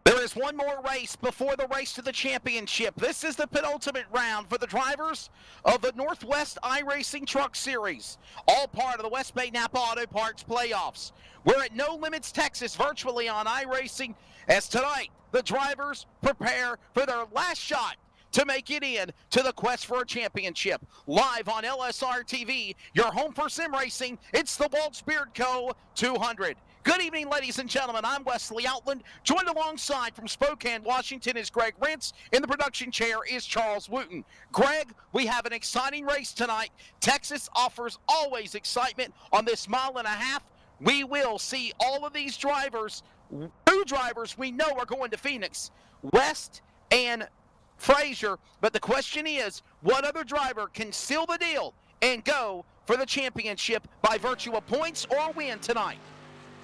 There is one more race before the race to the championship. This is the penultimate round for the drivers of the Northwest iRacing Truck Series, all part of the West Bay Napa Auto Parts playoffs. We're at No Limits Texas virtually on iRacing as tonight the drivers prepare for their last shot to make it in to the quest for a championship. Live on LSR TV, your home for sim racing, it's the Waltz Beard Co. 200. Good evening, ladies and gentlemen. I'm Wesley Outland. Joined alongside from Spokane, Washington is Greg Rentz. In the production chair is Charles Wooten. Greg, we have an exciting race tonight. Texas offers always excitement on this mile and a half. We will see all of these drivers, two drivers we know are going to Phoenix, West and Frazier. But the question is, what other driver can seal the deal and go for the championship by virtue of points or win tonight?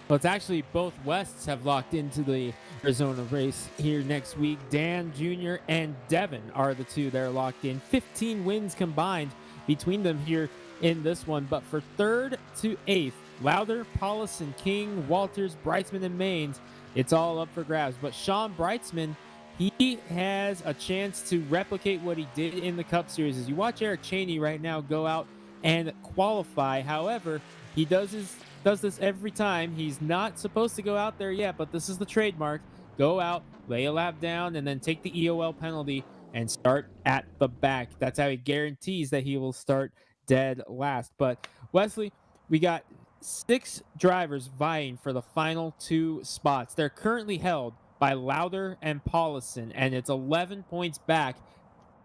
Well, it's actually both Wests have locked into the Arizona race here next week. Dan Jr. and Devin are the two that are locked in. 15 wins combined between them here in this one. But for 3rd to 8th, Lowder, Paulus, King, Walters, Brightsman, and Maines, it's all up for grabs. But Sean Brightsman, he has a chance to replicate what he did in the Cup Series. As you watch Eric Cheney right now go out and qualify. However, he does this every time. He's not supposed to go out there yet, but this is the trademark. Go out, lay a lap down, and then take the EOL penalty and start at the back. That's how he guarantees that he will start dead last. But Wesley, we got 6 drivers vying for the final 2 spots. They're currently held by Lowder and Paulison, and it's 11 points back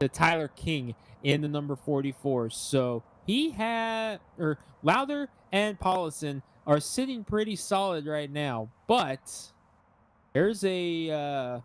to Tyler King in the number 44. So Lowder and Paulison are sitting pretty solid right now, but there's a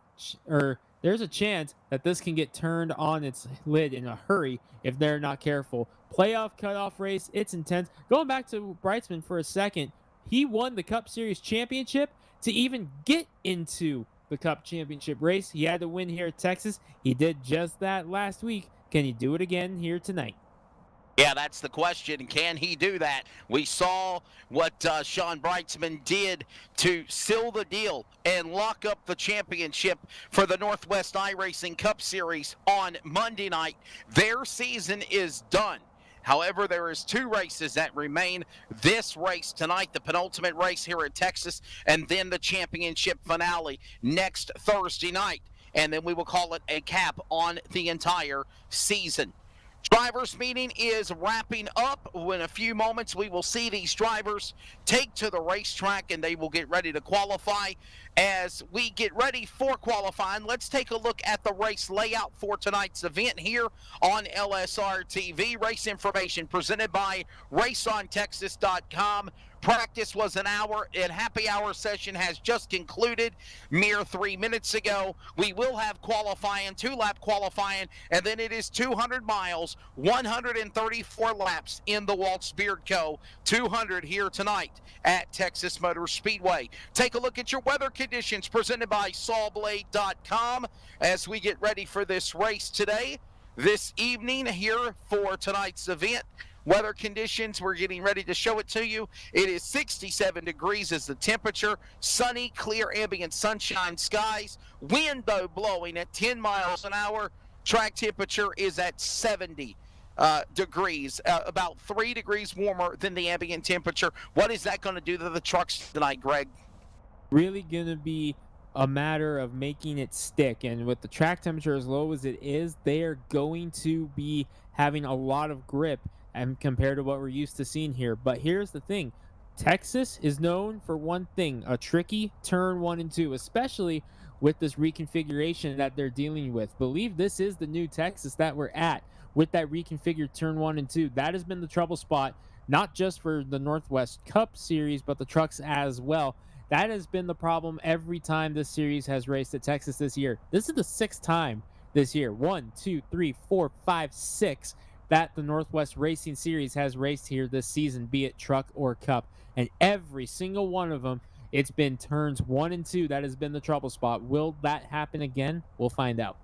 chance that this can get turned on its lid in a hurry if they're not careful. Playoff cutoff race, it's intense. Going back to Brightsman for a second, he won the Cup Series championship to even get into the Cup championship race. He had to win here at Texas. He did just that last week. Can he do it again here tonight? Yeah, that's the question. Can he do that? We saw what Sean Brightsman did to seal the deal and lock up the championship for the Northwest iRacing Cup Series on Monday night. Their season is done. However, there is 2 races that remain. This race tonight, the penultimate race here in Texas, and then the championship finale next Thursday night. And then we will call it a cap on the entire season. Drivers meeting is wrapping up. In a few moments, we will see these drivers take to the racetrack and they will get ready to qualify. As we get ready for qualifying, let's take a look at the race layout for tonight's event here on LSR TV. Race information presented by RaceOnTexas.com. Practice was an hour, and happy hour session has just concluded mere 3 minutes ago. We will have qualifying, 2-lap qualifying, and then it is 200 miles, 134 laps in the Waltz Beard Co. 200 here tonight at Texas Motor Speedway. Take a look at your weather conditions presented by sawblade.com as we get ready for this race today. This evening here for tonight's event. Weather conditions, we're getting ready to show it to you. It is 67 degrees is the temperature. Sunny, clear, ambient sunshine skies. Wind, though, blowing at 10 miles an hour. Track temperature is at 70 degrees, about 3 degrees warmer than the ambient temperature. What is that going to do to the trucks tonight, Greg? Really going to be a matter of making it stick. And with the track temperature as low as it is, they are going to be having a lot of grip and compared to what we're used to seeing here. But here's the thing. Texas is known for one thing, a tricky turn 1 and 2, especially with this reconfiguration that they're dealing with. Believe this is the new Texas that we're at with that reconfigured turn 1 and 2. That has been the trouble spot, not just for the Northwest Cup Series, but the trucks as well. That has been the problem every time this series has raced at Texas this year. This is the 6th time this year. 1, 2, 3, 4, 5, 6 that the Northwest Racing Series has raced here this season, be it truck or cup. And every single one of them, it's been turns 1 and 2 that has been the trouble spot. Will that happen again? We'll find out.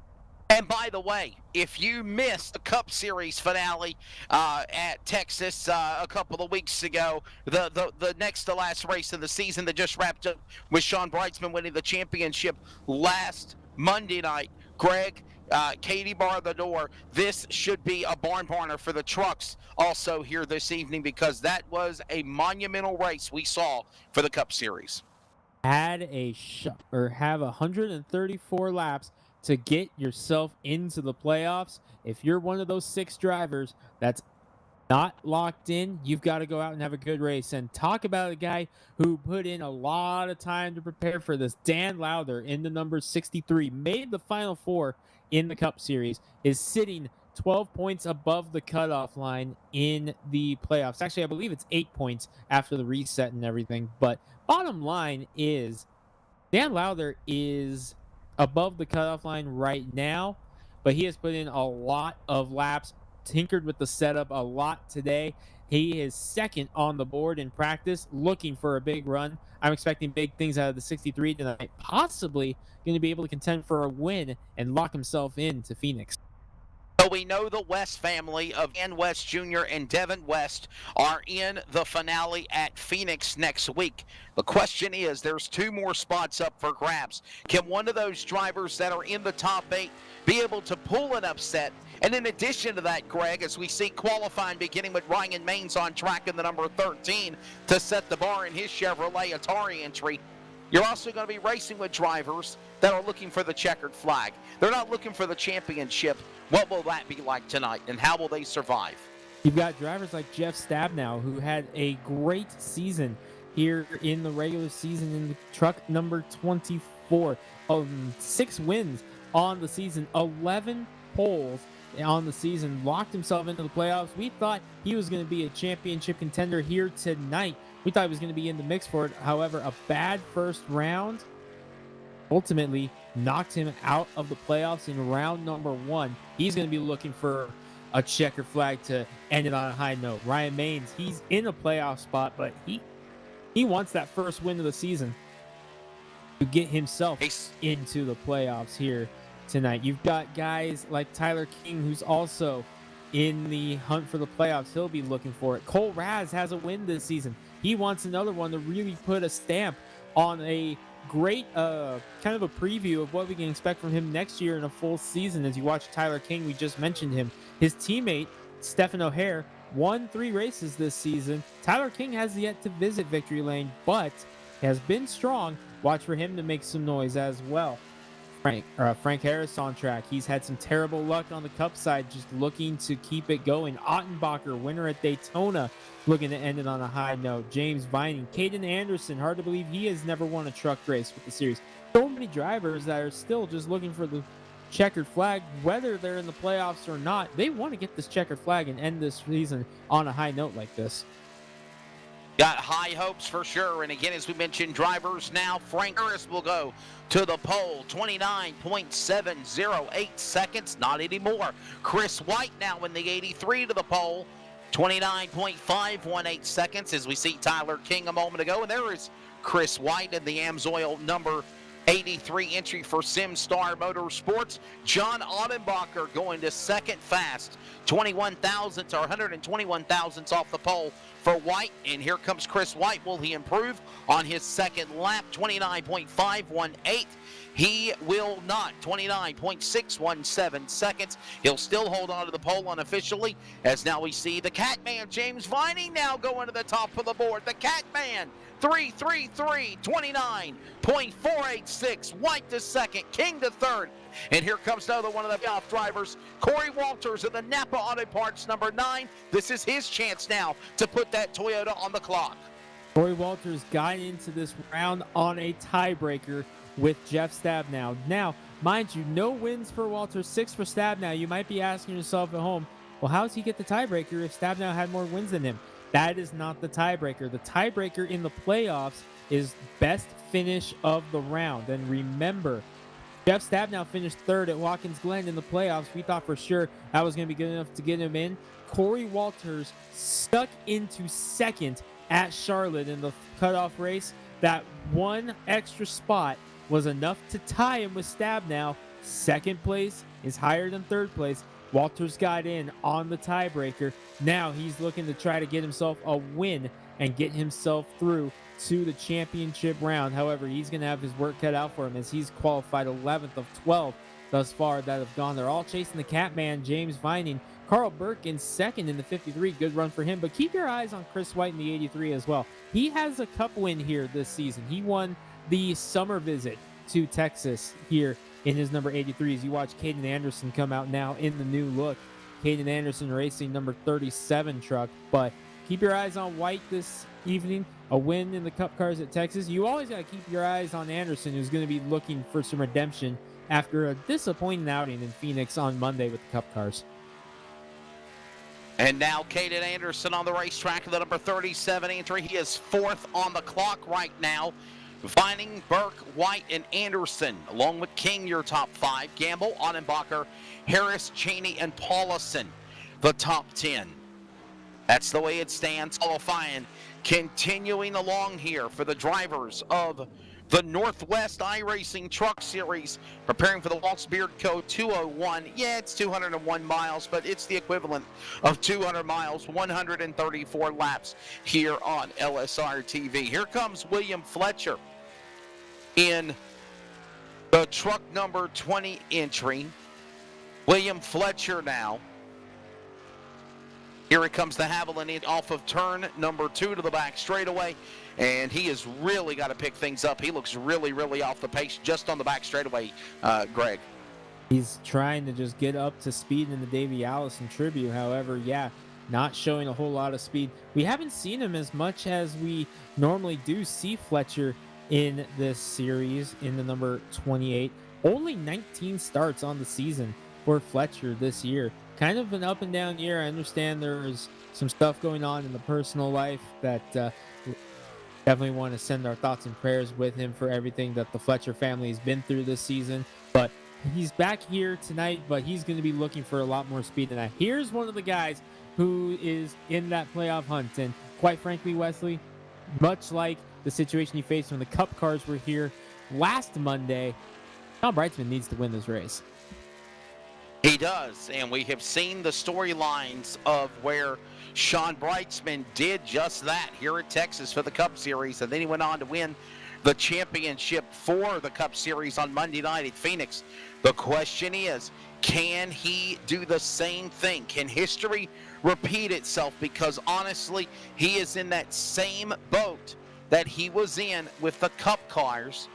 And by the way, if you missed the Cup Series finale at Texas a couple of weeks ago, the next to last race of the season that just wrapped up with Sean Brightsman winning the championship last Monday night, Greg, Katie bar the door, this should be a barn burner for the trucks also here this evening because that was a monumental race we saw for the Cup Series. Have 134 laps to get yourself into the playoffs. If you're one of those 6 drivers that's not locked in, you've got to go out and have a good race. And talk about a guy who put in a lot of time to prepare for this. Dan Lowther in the number 63, made the Final 4 in the Cup Series, is sitting 12 points above the cutoff line in the playoffs. Actually, I believe it's 8 points after the reset and everything. But bottom line is Dan Lowther is above the cutoff line right now, but he has put in a lot of laps, tinkered with the setup a lot today. He is 2nd on the board in practice, looking for a big run. I'm expecting big things out of the 63 tonight, possibly going to be able to contend for a win and lock himself into Phoenix. So we know the West family of Dan West Jr. and Devin West are in the finale at Phoenix next week. The question is, there's 2 more spots up for grabs. Can one of those drivers that are in the top 8 be able to pull an upset? And in addition to that, Greg, as we see qualifying beginning with Ryan Maines on track in the number 13 to set the bar in his Chevrolet Atari entry, you're also going to be racing with drivers that are looking for the checkered flag. They're not looking for the championship. What will that be like tonight, and how will they survive? You've got drivers like Jeff Stabnow, who had a great season here in the regular season in the truck number 24. 6 wins on the season, 11 poles on the season, locked himself into the playoffs. We thought he was going to be a championship contender here tonight. We thought he was going to be in the mix for it. However, a bad first round ultimately knocked him out of the playoffs in round number 1. He's going to be looking for a checkered flag to end it on a high note. Ryan Maines, he's in a playoff spot, but he wants that first win of the season to get himself into the playoffs here tonight. You've got guys like Tyler King, who's also in the hunt for the playoffs. He'll be looking for it. Cole Raz has a win this season. He wants another one to really put a stamp on a great kind of a preview of what we can expect from him next year in a full season. As you watch Tyler King, we just mentioned him. His teammate, Stephen O'Hare, won 3 races this season. Tyler King has yet to visit victory lane, but has been strong. Watch for him to make some noise as well. Frank Harris on track. He's had some terrible luck on the Cup side, just looking to keep it going. Ottenbacher, winner at Daytona, looking to end it on a high note. James Vining, Caden Anderson, hard to believe he has never won a truck race with the series. So many drivers that are still just looking for the checkered flag, whether they're in the playoffs or not. They want to get this checkered flag and end this season on a high note like this. Got high hopes for sure. And again, as we mentioned, drivers now, Frank Harris will go to the pole, 29.708 seconds. Not anymore. Chris White now in the 83 to the pole, 29.518 seconds, as we see Tyler King a moment ago. And there is Chris White in the AMSOIL number 83 entry for SimStar Motorsports. John Ottenbacher going to second fast, 21 thousandths or 121 thousandths off the pole for White. And here comes Chris White. Will he improve on his second lap? 29.518. He will not. 29.617 seconds. He'll still hold on to the pole unofficially, as now we see the Catman James Vining now going to the top of the board. The Catman 333, 29.486. White to second, King to third. And here comes another one of the off drivers, Corey Walters of the Napa Auto Parts number 9. This is his chance now to put that Toyota on the clock. Corey Walters got into this round on a tiebreaker with Jeff Stabnow. Now, mind you, no wins for Walters, 6 for Stabnow. You might be asking yourself at home, well, how does he get the tiebreaker if Stabnow had more wins than him? That is not the tiebreaker. The tiebreaker in the playoffs is best finish of the round. And remember, Jeff Stabnow finished third at Watkins Glen in the playoffs. We thought for sure that was going to be good enough to get him in. Corey Walters stuck into second at Charlotte in the cutoff race. That one extra spot was enough to tie him with Stabnow. Second place is higher than third place. Walters got in on the tiebreaker. Now he's looking to try to get himself a win and get himself through to the championship round. However, he's going to have his work cut out for him, as he's qualified 11th of 12 thus far that have gone. They're all chasing the Catman, James Vining. Carl Burke in second in the 53. Good run for him. But keep your eyes on Chris White in the 83 as well. He has a cup win here this season. He won the summer visit to Texas here in his number 83s. You watch Caden Anderson come out now in the new look. Caden Anderson racing number 37 truck. But keep your eyes on White this evening. A win in the Cup cars at Texas. You always got to keep your eyes on Anderson, who's going to be looking for some redemption after a disappointing outing in Phoenix on Monday with the Cup cars. And now Caden Anderson on the racetrack of the number 37 entry. He is fourth on the clock right now. Vining, Burke, White, and Anderson, along with King, your top 5. Gamble, Ottenbacher, Harris, Cheney, and Paulison, the top 10. That's the way it stands. Qualifying continuing along here for the drivers of the Northwest iRacing Truck Series, preparing for the Waltz Beard Co. 201. Yeah, it's 201 miles, but it's the equivalent of 200 miles, 134 laps here on LSR TV. Here comes William Fletcher in the truck number 20 entry. William Fletcher now. Here it comes the Haviland off of turn number 2 to the back straightaway. And he has really got to pick things up. He looks really, really off the pace just on the back straightaway, Greg. He's trying to just get up to speed in the Davey Allison tribute. However, yeah, not showing a whole lot of speed. We haven't seen him as much as we normally do see Fletcher in this series in the number 28. Only 19 starts on the season for Fletcher this year. Kind of an up and down year. I understand there is some stuff going on in the personal life that definitely want to send our thoughts and prayers with him for everything that the Fletcher family has been through this season. But he's back here tonight, but he's going to be looking for a lot more speed tonight. Here's one of the guys who is in that playoff hunt. And quite frankly, Wesley, much like the situation he faced when the Cup cars were here last Monday, Tom Brightsman needs to win this race. He does, and we have seen the storylines of where Sean Brightsman did just that here at Texas for the Cup Series, and then he went on to win the championship for the Cup Series on Monday night at Phoenix. The question is, can he do the same thing? Can history repeat itself? Because honestly, he is in that same boat that he was in with the Cup cars.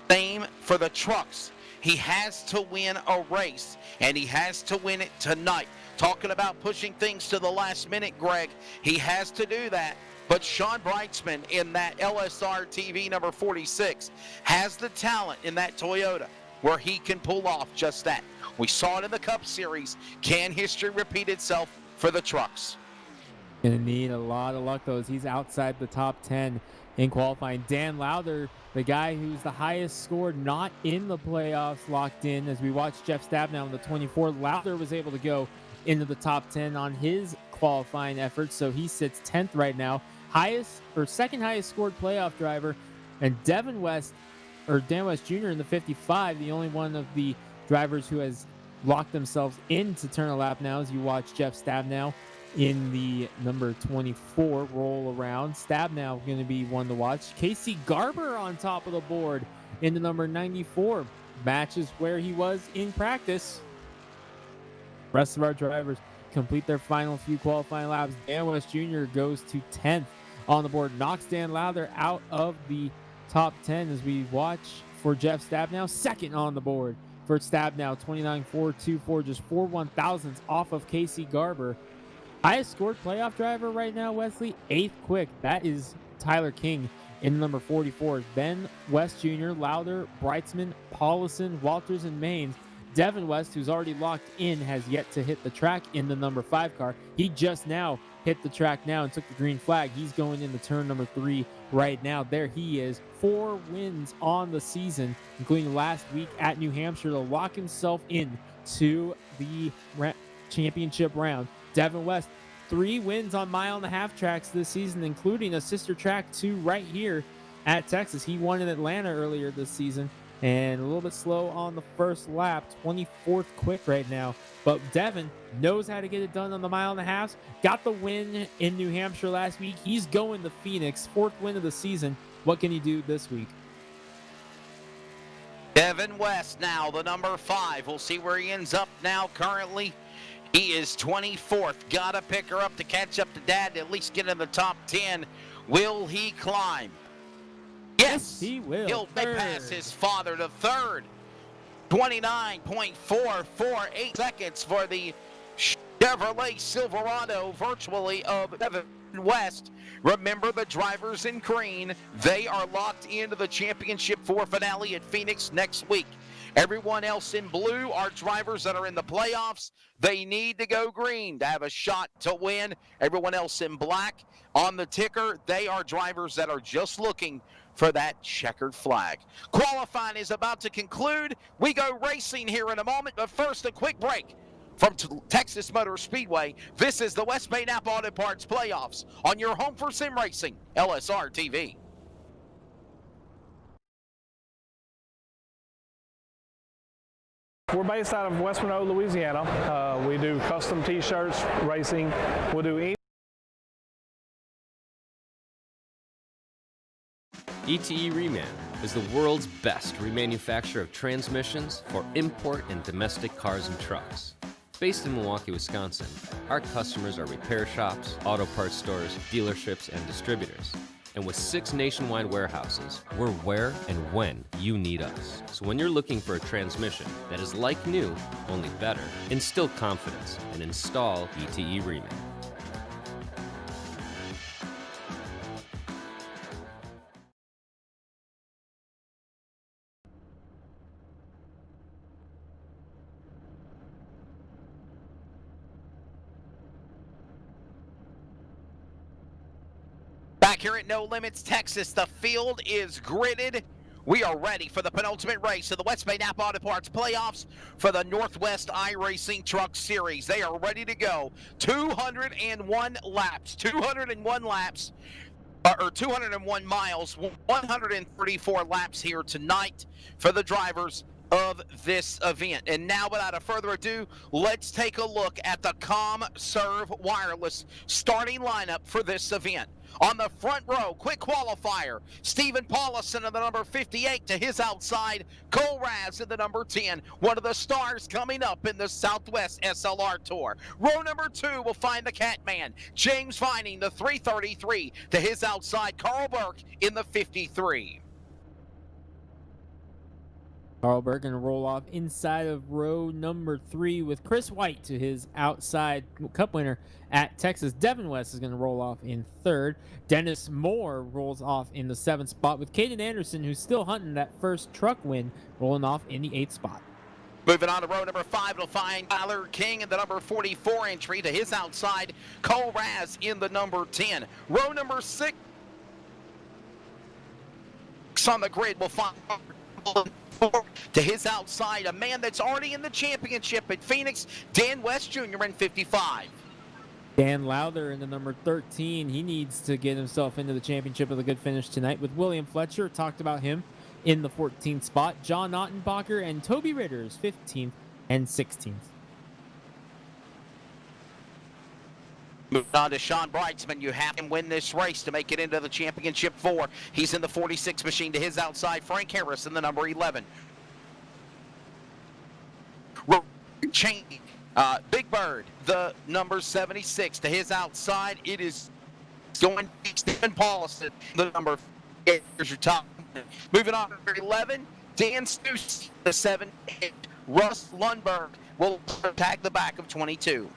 Same for the trucks. He has to win a race, and he has to win it tonight. Talking about pushing things to the last minute, Greg, he has to do that. But Sean Brightsman in that LSR TV number 46 has the talent in that Toyota where he can pull off just that. We saw it in the Cup Series. Can history repeat itself for the trucks? Gonna need a lot of luck though, as he's outside the top 10 in qualifying. Dan Lowther, the guy who's the highest scored, not in the playoffs, locked in. As we watch Jeff Stabnow in the 24, Lowther was able to go into the top 10 on his qualifying efforts, so he sits 10th right now. Highest or second highest scored playoff driver, and Dan West Jr. in the 55, the only one of the drivers who has locked themselves in to turn a lap now, as you watch Jeff Stabnow in the number 24 roll around. Stabnow going to be one to watch. Casey Garber on top of the board in the number 94. Matches where he was in practice. Rest of our drivers complete their final few qualifying laps. Dan West Jr. goes to 10th on the board. Knocks Dan Lowther out of the top 10 as we watch for Jeff Stabnow. Second on the board for Stabnow. 29.424, just 4 1,000ths off of Casey Garber. Highest scored playoff driver right now, Wesley, 8th quick. That is Tyler King in number 44. Ben West Jr., Lowther, Breitzman, Paulison, Walters, and Maines. Devin West, who's already locked in, has yet to hit the track in the number 5 car. He just now hit the track now and took the green flag. He's going into turn number 3 right now. There he is. 4 wins on the season, including last week at New Hampshire, to lock himself in to the championship round. Devin West, 3 wins on mile-and-a-half tracks this season, including a sister track 2 right here at Texas. He won in Atlanta earlier this season, and a little bit slow on the first lap, 24th quick right now. But Devin knows how to get it done on the mile-and-a-halves. Got the win in New Hampshire last week. He's going to Phoenix, 4th win of the season. What can he do this week? Devin West now, the number 5. We'll see where he ends up now currently. He is 24th. Got to pick her up to catch up to Dad to at least get in the top 10. Will he climb? Yes, he will. He'll pass his father to 3rd. 29.448 seconds for the Chevrolet Silverado virtually of Devin West. Remember the drivers in green. They are locked into the Championship 4 finale at Phoenix next week. Everyone else in blue are drivers that are in the playoffs. They need to go green to have a shot to win. Everyone else in black on the ticker, they are drivers that are just looking for that checkered flag. Qualifying is about to conclude. We go racing here in a moment, but first a quick break. From Texas Motor Speedway, this is the West Bay Napa Auto Parts Playoffs on your home for sim racing, LSR TV. We're based out of West Monroe, Louisiana. We do custom t-shirts, racing. We'll do ETE Reman is the world's best remanufacturer of transmissions for import and domestic cars and trucks. Based in Milwaukee, Wisconsin, our customers are repair shops, auto parts stores, dealerships, and distributors. And with 6 nationwide warehouses, we're where and when you need us. So when you're looking for a transmission that is like new, only better, instill confidence and install ETE Reman. Back here at No Limits, Texas, the field is gridded. We are ready for the penultimate race of the West Bay Napa Auto Parts Playoffs for the Northwest iRacing Truck Series. They are ready to go. 201 laps. 201 laps. Or 201 miles. 134 laps here tonight for the drivers of this event. And now, without a further ado, let's take a look at the ComServe Wireless starting lineup for this event. On the front row, quick qualifier, Stephen Paulison in the number 58 to his outside, Cole Raz in the number 10, one of the stars coming up in the Southwest SLR Tour. Row number 2 will find the Catman, James Vining, the 333 to his outside, Carl Burke in the 53. Carl Burke going to roll off inside of row number 3 with Chris White to his outside, Cup winner at Texas. Devin West is going to roll off in 3rd. Dennis Moore rolls off in the 7th spot with Caden Anderson, who's still hunting that first truck win, rolling off in the 8th spot. Moving on to row number 5, it'll find Tyler King in the number 44 entry. To his outside, Cole Raz in the number 10. Row number 6 on the grid will find to his outside, a man that's already in the championship at Phoenix, Dan West Jr. in 55. Dan Lowther in the number 13. He needs to get himself into the championship with a good finish tonight with William Fletcher. Talked about him in the 14th spot. John Ottenbacher and Toby Ritters, 15th and 16th. Moving on to Sean Breitzman. You have him win this race to make it into the championship 4. He's in the 46 machine. To his outside, Frank Harris in the number 11. Big Bird, the number 76. To his outside, it is going to be Stephen Paulson, the number 8. Here's your top. Moving on to number 11, Dan Stussy, the 7. Russ Lundberg will tag the back of 22.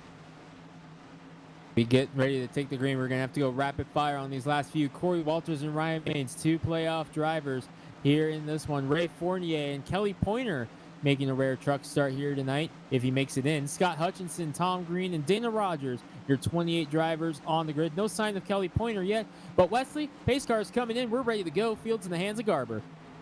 We get ready to take the green. We're going to have to go rapid fire on these last few. Corey Walters and Ryan Baines, 2 playoff drivers here in this one. Ray Fournier and Kelly Pointer making a rare truck start here tonight if he makes it in. Scott Hutchinson, Tom Green, and Dana Rogers, your 28 drivers on the grid. No sign of Kelly Pointer yet, but Wesley, pace car is coming in. We're ready to go. Field's in the hands of Garber.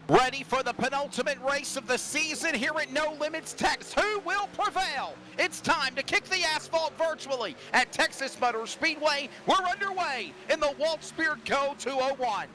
Ready for the penultimate race of the season here at No Limits Texas. Who will prevail? It's time to kick the asphalt virtually at Texas Motor Speedway. We're underway in the Walt Speard Co. 201.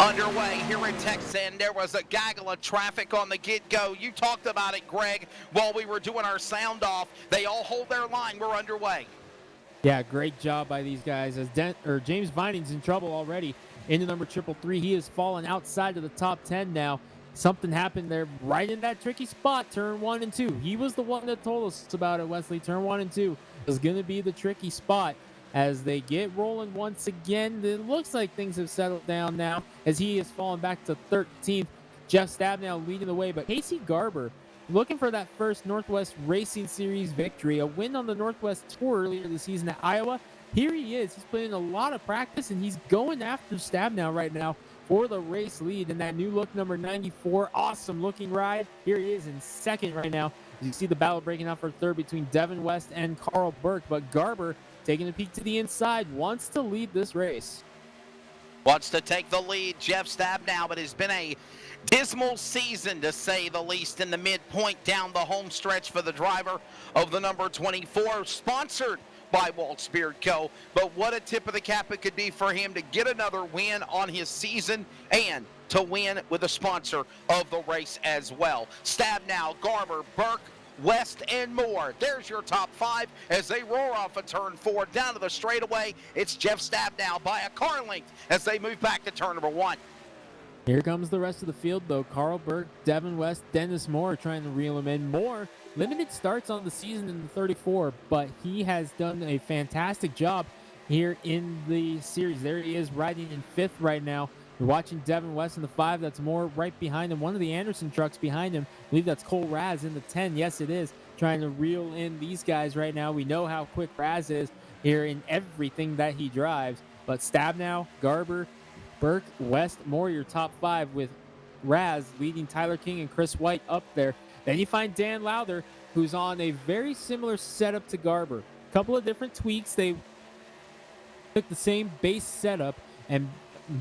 Underway here in Texas, and there was a gaggle of traffic on the get-go. You talked about it, Greg, while we were doing our sound off. They all hold their line. We're underway. Yeah, great job by these guys. As James Vining's in trouble already into number 333. He has fallen outside of the top 10 now. Something happened there right in that tricky spot, turn 1 and 2. He was the one that told us about it, Wesley. Turn 1 and 2 is going to be the tricky spot. As they get rolling once again, it looks like things have settled down now as he has fallen back to 13th. Jeff Stabnow leading the way, but Casey Garber looking for that first Northwest Racing Series victory, a win on the Northwest Tour earlier this season at Iowa. Here he is. He's putting in a lot of practice, and he's going after Stabnow right now for the race lead in that new look number 94. Awesome looking ride. Here he is in second right now. You see the battle breaking out for third between Devin West and Carl Burke, but Garber taking a peek to the inside, wants to lead this race. Wants to take the lead, Jeff Stabnow, but it's been a dismal season to say the least in the midpoint down the home stretch for the driver of the number 24, sponsored by Walt Speard Co. But what a tip of the cap it could be for him to get another win on his season and to win with a sponsor of the race as well. Stabnow, Garber, Burke, West, and more. There's your top 5 as they roar off a turn 4 down to the straightaway. It's Jeff Stabnow by a car length as they move back to turn number 1. Here comes the rest of the field, though. Carl Burke, Devin West, Dennis Moore trying to reel him in. Moore, limited starts on the season in the 34, but he has done a fantastic job here in the series. There he is riding in 5th right now. You're watching Devin West in the 5. That's Moore right behind him. One of the Anderson trucks behind him. I believe that's Cole Raz in the 10. Yes, it is. Trying to reel in these guys right now. We know how quick Raz is here in everything that he drives. But Stabnow, Garber, Burke, West, Moore, your top 5 with Raz leading Tyler King and Chris White up there. Then you find Dan Lowther, who's on a very similar setup to Garber. A couple of different tweaks. They took the same base setup and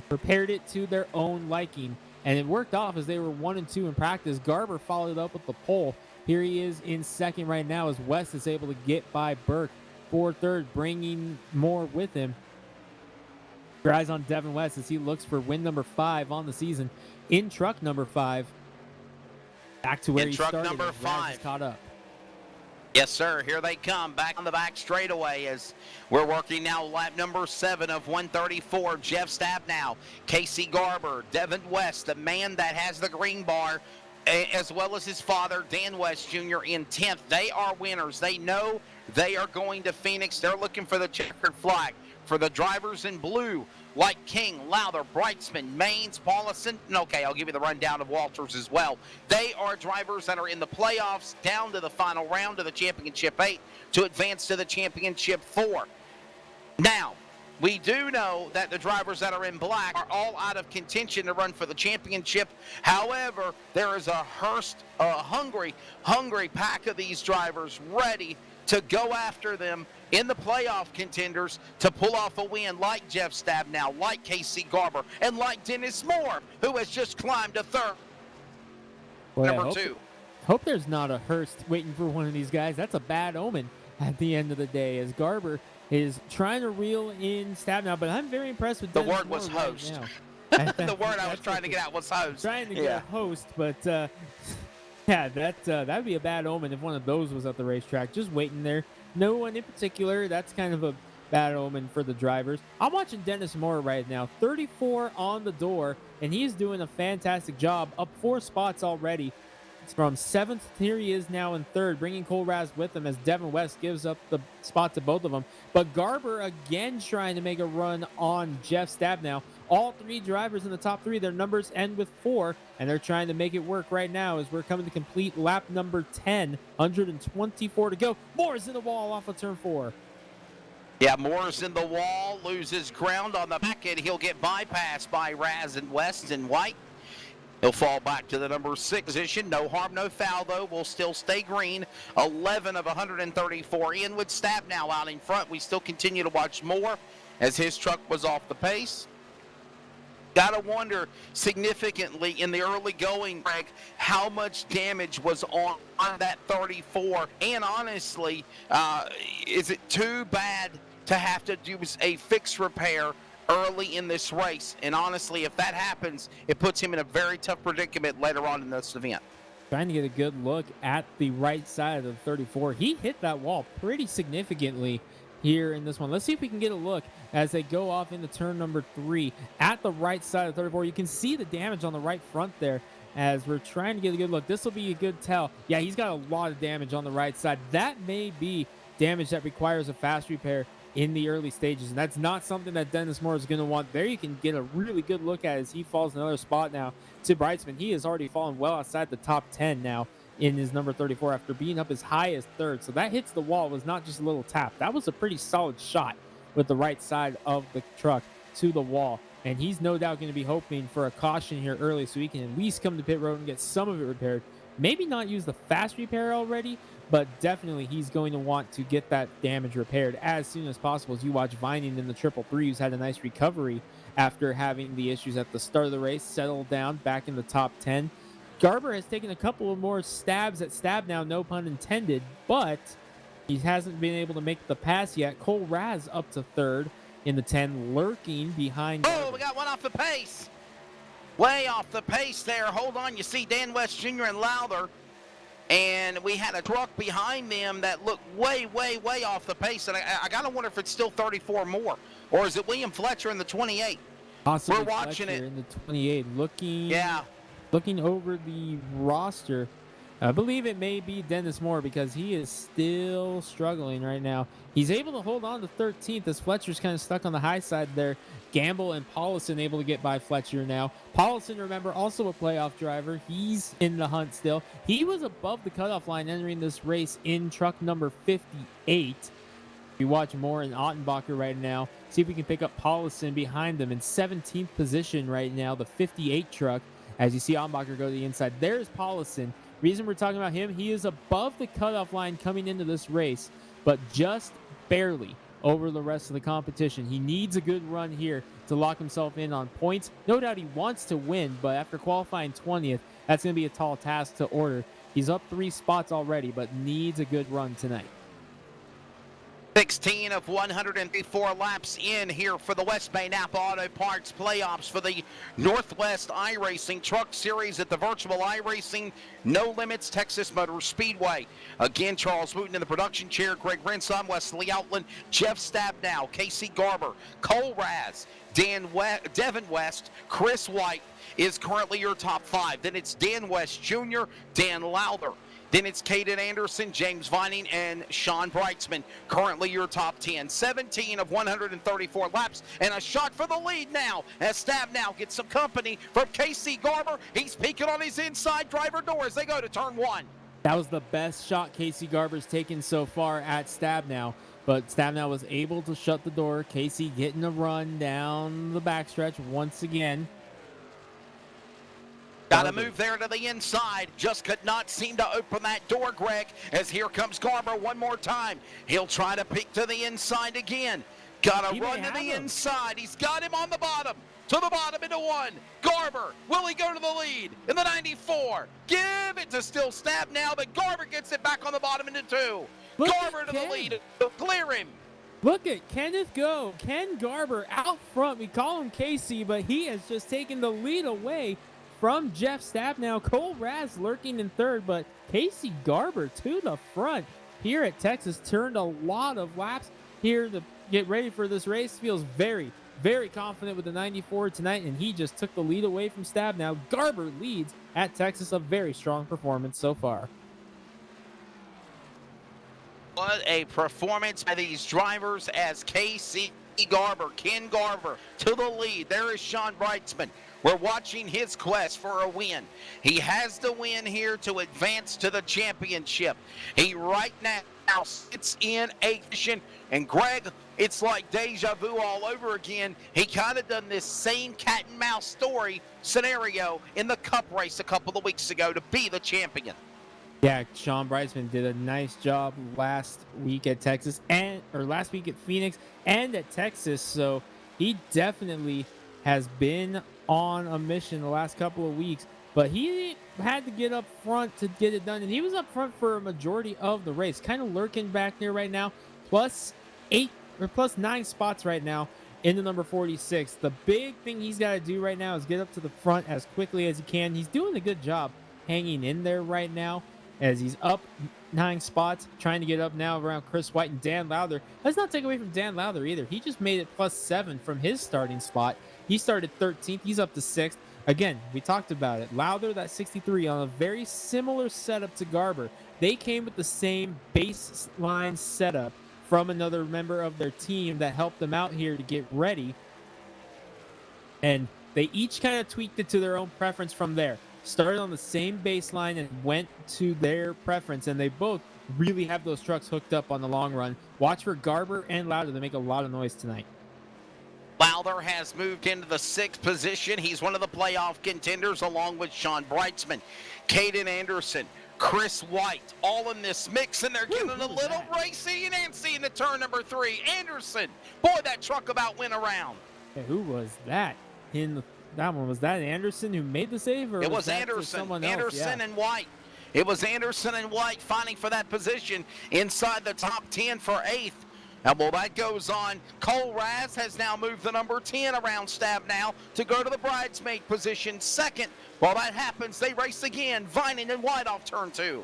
prepared it to their own liking, and it worked off as they were 1 and 2 in practice. Garber followed up with the pole. Here he is in second right now as West is able to get by Burke for third, bringing Moore with him. Your eyes on Devin West as he looks for win number 5 on the season in truck number 5. Back to where he started. Number 5 caught up. Yes, sir. Here they come back on the back straightaway as we're working now lap number 7 of 134. Jeff Stabnow, Casey Garber, Devin West, the man that has the green bar, as well as his father, Dan West Jr., in 10th. They are winners. They know they are going to Phoenix. They're looking for the checkered flag. For the drivers in blue, like King, Lowther, Brightsman, Maines, Paulison. Okay, I'll give you the rundown of Walters as well. They are drivers that are in the playoffs down to the final round of the Championship 8 to advance to the Championship 4. Now, we do know that the drivers that are in black are all out of contention to run for the championship. However, there is a hungry pack of these drivers ready to go after them in the playoff contenders to pull off a win, like Jeff Stabnow, like Casey Garber, and like Dennis Moore, who has just climbed to third. Well, Number 2. Hope there's not a Hurst waiting for one of these guys. That's a bad omen at the end of the day, as Garber is trying to reel in Stabnow, but I'm very impressed with The Dennis word was Moore host. Right now. The word I was trying to get out was host. Trying to get a host, but yeah, that'd be a bad omen if one of those was at the racetrack, just waiting there. No one in particular. That's kind of a bad omen for the drivers. I'm watching Dennis Moore right now, 34 on the door, and he's doing a fantastic job, up 4 spots already. It's from 7th, here he is now in 3rd, bringing Cole Raz with him as Devin West gives up the spot to both of them. But Garber again trying to make a run on Jeff Stabnow. All 3 drivers in the top 3, their numbers end with 4, and they're trying to make it work right now as we're coming to complete lap number 10, 124 to go. Moore's in the wall off of turn 4. Yeah, Moore's in the wall, loses ground on the back end. He'll get bypassed by Raz and West and White. He'll fall back to the number 6 position. No harm, no foul, though. Will still stay green. 11 of 134 in with Stabnow out in front. We still continue to watch Moore as his truck was off the pace. Got to wonder significantly in the early going, Greg, how much damage was on that 34. And honestly, is it too bad to have to do a fix repair early in this race? And honestly, if that happens, it puts him in a very tough predicament later on in this event. Trying to get a good look at the right side of the 34. He hit that wall pretty significantly here in this one. Let's see if we can get a look as they go off into turn number 3 at the right side of 34. You can see the damage on the right front there as we're trying to get a good look. This will be a good tell. Yeah, he's got a lot of damage on the right side. That may be damage that requires a fast repair in the early stages, and that's not something that Dennis Moore is going to want. There you can get a really good look at as he falls another spot now to Brightsman. He has already fallen well outside the top 10 now in his number 34 after being up as high as 3rd. So that hits the wall was not just a little tap. That was a pretty solid shot with the right side of the truck to the wall. And he's no doubt going to be hoping for a caution here early so he can at least come to pit road and get some of it repaired. Maybe not use the fast repair already, but definitely he's going to want to get that damage repaired as soon as possible. As you watch Vining in the 333, who's had a nice recovery after having the issues at the start of the race, settled down back in the top 10. Garber has taken a couple of more stabs at Stabnow, no pun intended, but he hasn't been able to make the pass yet. Cole Raz up to 3rd in the 10, lurking behind. Oh, we got one off the pace. Way off the pace there. Hold on. You see Dan West Jr. and Lowther. And we had a truck behind them that looked way off the pace. And I got to wonder if it's still 34 more. Or is it William Fletcher in the 28? Possibly We're watching Fletcher it. in the 28, looking. Yeah. Looking over the roster, I believe it may be Dennis Moore because he is still struggling right now. He's able to hold on to 13th as Fletcher's kind of stuck on the high side there. Gamble and Paulison able to get by Fletcher now. Paulison, remember, also a playoff driver. He's in the hunt still. He was above the cutoff line entering this race in truck number 58. You watch Moore and Ottenbacher right now. See if we can pick up Paulison behind them in 17th position right now, the 58 truck. As you see Ottenbacher go to the inside. There's Paulison. Reason we're talking about him, he is above the cutoff line coming into this race, but just barely over the rest of the competition. He needs a good run here to lock himself in on points. No doubt he wants to win, but after qualifying 20th, that's going to be a tall task to order. He's up 3 spots already, but needs a good run tonight. 16 of 104 laps in here for the West Bay Napa Auto Parts playoffs for the Northwest iRacing Truck Series at the virtual iRacing No Limits Texas Motor Speedway. Again, Charles Wooten in the production chair, Greg Renson, Wesley Outland, Jeff Stabnow, Casey Garber, Cole Raz, Devin West, Chris White is currently your top 5. Then it's Dan West Jr., Dan Lowther. Then it's Caden Anderson, James Vining, and Sean Brightsman, currently your top 10. 17 of 134 laps, and a shot for the lead now as Stabnow gets some company from Casey Garber. He's peeking on his inside driver door as they go to turn 1. That was the best shot Casey Garber's taken so far at Stabnow, but Stabnow was able to shut the door. Casey getting a run down the backstretch once again. Got to move there to the inside. Just could not seem to open that door, Greg, as here comes Garber one more time. He'll try to peek to the inside again. Got to run to the inside. He's got him on the bottom. To the bottom into 1. Garber, will he go to the lead in the 94? Give it to still Stabnow, but Garber gets it back on the bottom into 2. Garber to the lead. Clear him. Look at Kenneth go. Ken Garber out front. We call him Casey, but he has just taken the lead away from Jeff Stabnow. Cole Raz lurking in 3rd, but Casey Garber to the front here at Texas. Turned a lot of laps here to get ready for this race. Feels very, very confident with the 94 tonight, and he just took the lead away from Stabnow. Garber leads at Texas. A very strong performance so far. What a performance by these drivers as Casey Garber, Ken Garber to the lead. There is Sean Brightsman. We're watching his quest for a win. He has to win here to advance to the championship. He right now sits in 8th position. And Greg, it's like deja vu all over again. He kind of done this same cat and mouse story scenario in the Cup race a couple of weeks ago to be the champion. Yeah, Sean Brightsman did a nice job last week at Texas last week at Phoenix and at Texas. So he definitely has been on a mission the last couple of weeks, but he had to get up front to get it done, and he was up front for a majority of the race, kind of lurking back there right now, plus 9 spots right now in the number 46. The big thing he's got to do right now is get up to the front as quickly as he can. He's doing a good job hanging in there right now as he's up 9 spots, trying to get up now around Chris White and Dan Lowther. Let's not take away from Dan Lowther either. He just made it plus 7 from his starting spot. He started 13th. He's up to 6th. Again, we talked about it. Lowther, that 63, on a very similar setup to Garber. They came with the same baseline setup from another member of their team that helped them out here to get ready. And they each kind of tweaked it to their own preference from there. Started on the same baseline and went to their preference, and they both really have those trucks hooked up on the long run. Watch for Garber and Lowther to make a lot of noise tonight. Lowther has moved into the 6th position. He's one of the playoff contenders along with Sean Brightsman, Caden Anderson, Chris White, all in this mix, and they're getting a little racy and antsy in the turn number 3. Anderson, boy, that truck about went around. Hey, who was that? That one, was that Anderson who made the save, or it was that Anderson, someone else? Anderson Yeah. and White. It was Anderson and White fighting for that position inside the top 10 for 8th. And while that goes on, Cole Raz has now moved the number 10 around Stabnow to go to the bridesmaid position 2nd. While that happens, they race again. Vining and White off turn 2.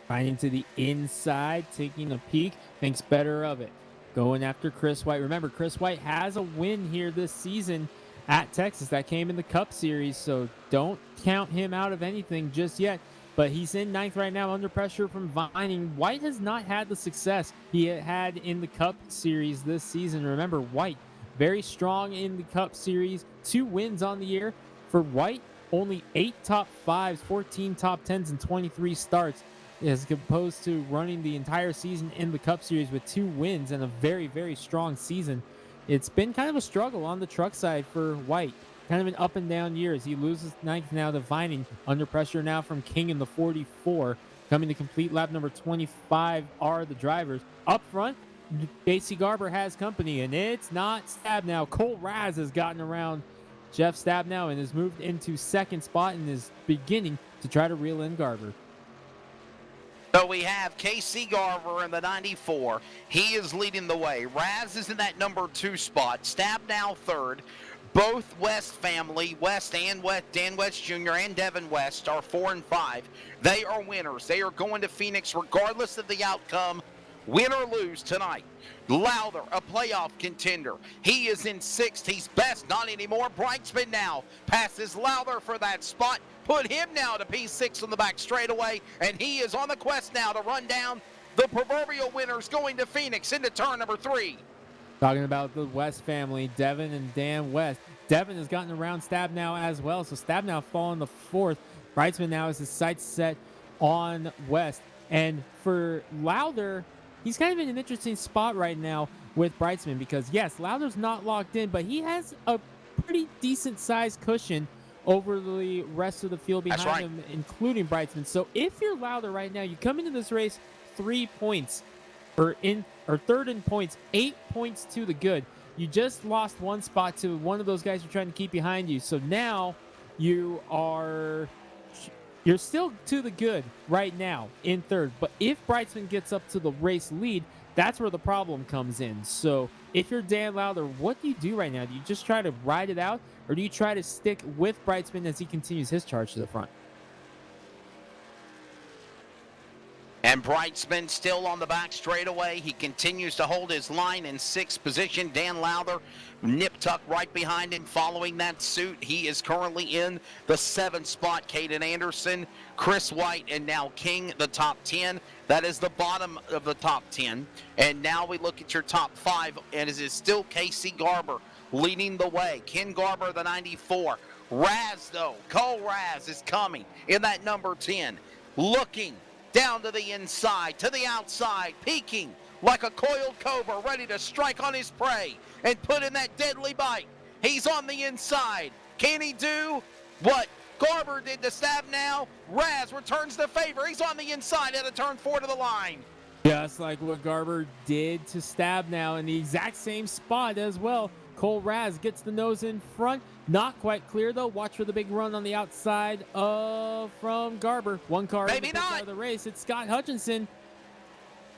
Finding to the inside, taking a peek, thinks better of it. Going after Chris White. Remember, Chris White has a win here this season at Texas. That came in the Cup Series, so don't count him out of anything just yet. But he's in 9th right now, under pressure from Vining. White has not had the success he had in the Cup Series this season. Remember, White, very strong in the Cup Series. 2 wins on the year. For White, only 8 top 5s, 14 top 10s, and 23 starts, as opposed to running the entire season in the Cup Series with 2 wins and a very, very strong season. It's been kind of a struggle on the truck side for White. Kind of an up and down year as he loses 9th now to Vining. Under pressure now from King in the 44. Coming to complete lap number 25 are the drivers. Up front, Casey Garber has company, and it's not Stabnow. Cole Raz has gotten around Jeff Stabnow and has moved into 2nd spot and is beginning to try to reel in Garber. So we have Casey Garver in the 94. He is leading the way. Raz is in that number 2 spot. Stab now third. Both West family, West and West, Dan West Jr. and Devin West are 4 and 5. They are winners. They are going to Phoenix regardless of the outcome, win or lose tonight. Lowther, a playoff contender. He is in 6th. He's best, not anymore. Brightsman now passes Lowther for that spot. Put him now to P6 on the back straightaway, and he is on the quest now to run down the proverbial winners going to Phoenix into turn number 3. Talking about the West family, Devin and Dan West. Devin has gotten around Stabnow as well, so Stabnow falling to 4th. Brightsman now has his sights set on West. And for Lowther, he's kind of in an interesting spot right now with Brightsman because, yes, Lowther's not locked in, but he has a pretty decent-sized cushion over the rest of the field behind him, including Brightsman. So if you're Lowther right now, you come into this race 3 points, or third in points, 8 points to the good. You just lost one spot to one of those guys you're trying to keep behind you. So now you're still to the good right now in third. But if Brightsman gets up to the race lead, that's where the problem comes in. So if you're Dan Lowther, what do you do right now? Do you just try to ride it out, or do you try to stick with Brightsman as he continues his charge to the front? And Brightsman still on the back straightaway. He continues to hold his line in 6th position. Dan Lowther, nip tuck right behind him, following that suit. He is currently in the 7th spot. Caden Anderson, Chris White, and now King, the top 10. That is the bottom of the top 10. And now we look at your top 5, and it is still Casey Garber leading the way. Ken Garber, the 94. Raz, though, Cole Raz is coming in that number 10. Looking down to the inside, to the outside, peeking like a coiled cobra, ready to strike on his prey and put in that deadly bite. He's on the inside. Can he do what Garber did to Stabnow? Raz returns the favor. He's on the inside at a turn 4 to the line. Just like what Garber did to Stabnow in the exact same spot as well. Cole Raz gets the nose in front. Not quite clear, though. Watch for the big run on the outside from Garber. One car Maybe in the not. of the race. It's Scott Hutchinson.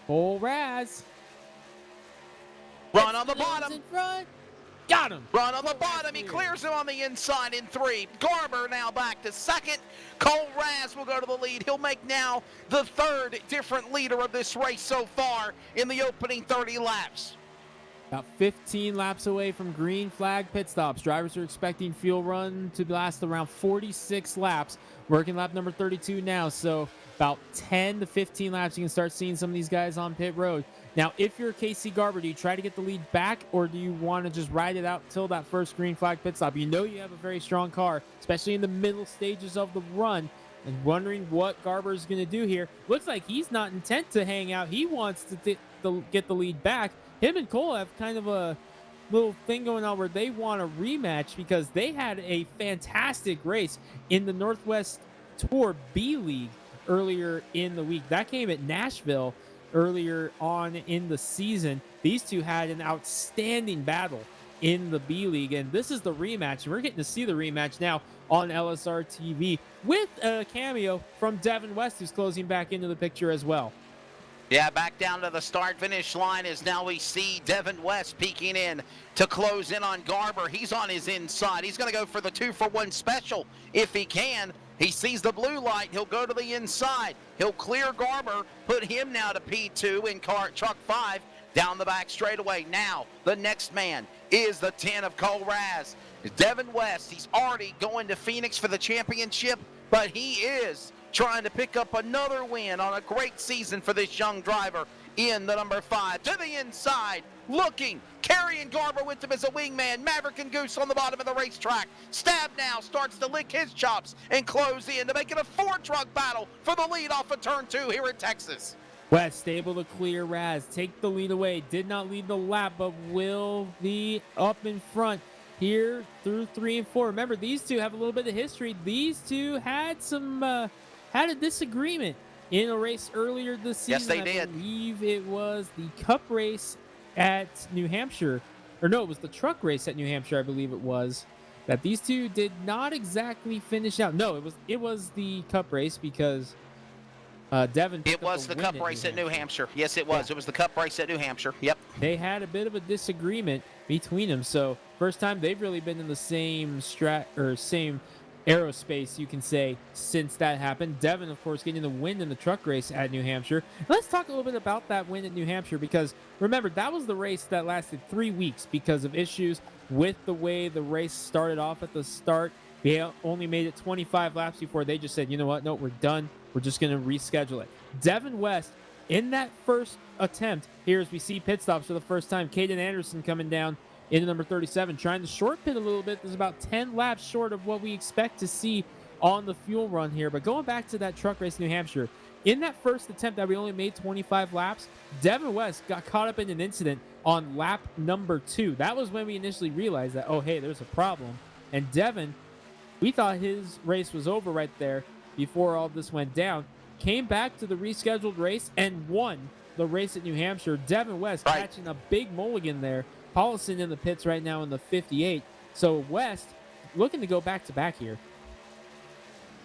Cole Raz. Run on the bottom. In front. Got him. Run on the bottom. He clears him on the inside in 3. Garber now back to 2nd. Cole Raz will go to the lead. He'll make now the 3rd different leader of this race so far in the opening 30 laps. About 15 laps away from green flag pit stops. Drivers are expecting fuel run to last around 46 laps. Working lap number 32 now, so about 10 to 15 laps, you can start seeing some of these guys on pit road. Now, if you're Casey Garber, do you try to get the lead back, or do you want to just ride it out till that first green flag pit stop? You know you have a very strong car, especially in the middle stages of the run, and wondering what Garber is going to do here. Looks like he's not intent to hang out. He wants to get the lead back. Him and Cole have kind of a little thing going on where they want a rematch because they had a fantastic race in the Northwest Tour B League earlier in the week. That came at Nashville earlier on in the season. These two had an outstanding battle in the B League, and this is the rematch. We're getting to see the rematch now on LSR TV with a cameo from Devin West, who's closing back into the picture as well. Yeah, back down to the start-finish line as now we see Devin West peeking in to close in on Garber. He's on his inside. He's going to go for the 2-for-1 special if he can. He sees the blue light. He'll go to the inside. He'll clear Garber, put him now to P2 in truck 5 down the back straightaway. Now, the next man is the 10 of Cole Raz. Devin West, he's already going to Phoenix for the championship, but he is trying to pick up another win on a great season for this young driver in the number 5. To the inside, looking, carrying Garber with him as a wingman. Maverick and Goose on the bottom of the racetrack. Stabnow starts to lick his chops and close in to make it a 4-truck battle for the lead off of turn 2 here in Texas. West able to clear Raz, take the lead away. Did not lead the lap, but will be up in front here through 3 and 4. Remember, these two have a little bit of history. These two had had a disagreement in a race earlier this season. Yes, they did. I believe it was the Cup race at New Hampshire. Or no, it was the truck race at New Hampshire, I believe it was, that these two did not exactly finish out. No, it was the Cup race because Devin. It was the Cup race at New Hampshire. Yes, it was. Yeah. It was the Cup race at New Hampshire. Yep. They had a bit of a disagreement between them. So first time they've really been in the same same aerospace, you can say, since that happened. Devin, of course, getting the win in the truck race at New Hampshire. Let's talk a little bit about that win at New Hampshire, because remember, that was the race that lasted 3 weeks because of issues with the way the race started off at the start. They only made it 25 laps before they just said, you know what, no, we're done. We're just going to reschedule it. Devin West, in that first attempt, here as we see pit stops for the first time, Caden Anderson coming down into number 37, trying to short pit a little bit. There's about 10 laps short of what we expect to see on the fuel run here. But going back to that truck race in New Hampshire, in that first attempt that we only made 25 laps, Devin West got caught up in an incident on lap number 2. That was when we initially realized that, oh, hey, there's a problem. And Devin, we thought his race was over right there before all this went down, came back to the rescheduled race and won the race at New Hampshire. Devin West catching a big mulligan there. Paulson in the pits right now in the 58. So West looking to go back-to-back here.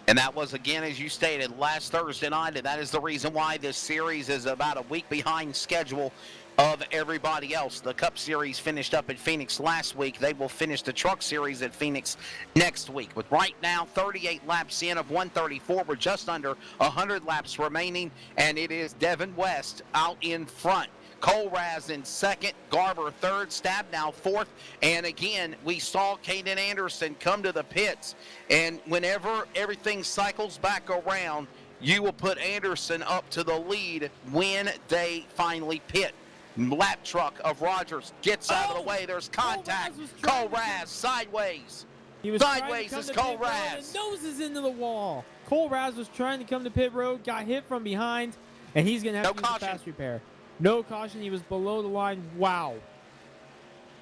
And that was, again, as you stated, last Thursday night, and that is the reason why this series is about a week behind schedule of everybody else. The Cup Series finished up at Phoenix last week. They will finish the Truck Series at Phoenix next week. With right now 38 laps in of 134, we're just under 100 laps remaining, and it is Devin West out in front. Cole Raz in second, Garber third, Stabnow fourth, and again, we saw Caden Anderson come to the pits, and whenever everything cycles back around, you will put Anderson up to the lead when they finally pit. Lap truck of Rogers gets out of the way. There's contact. Cole Raz sideways. He was Sideways is Cole Raz. Noses into the wall. Cole Raz was trying to come to pit road, got hit from behind, and he's going to have to use a fast repair. No caution. He was below the line. Wow.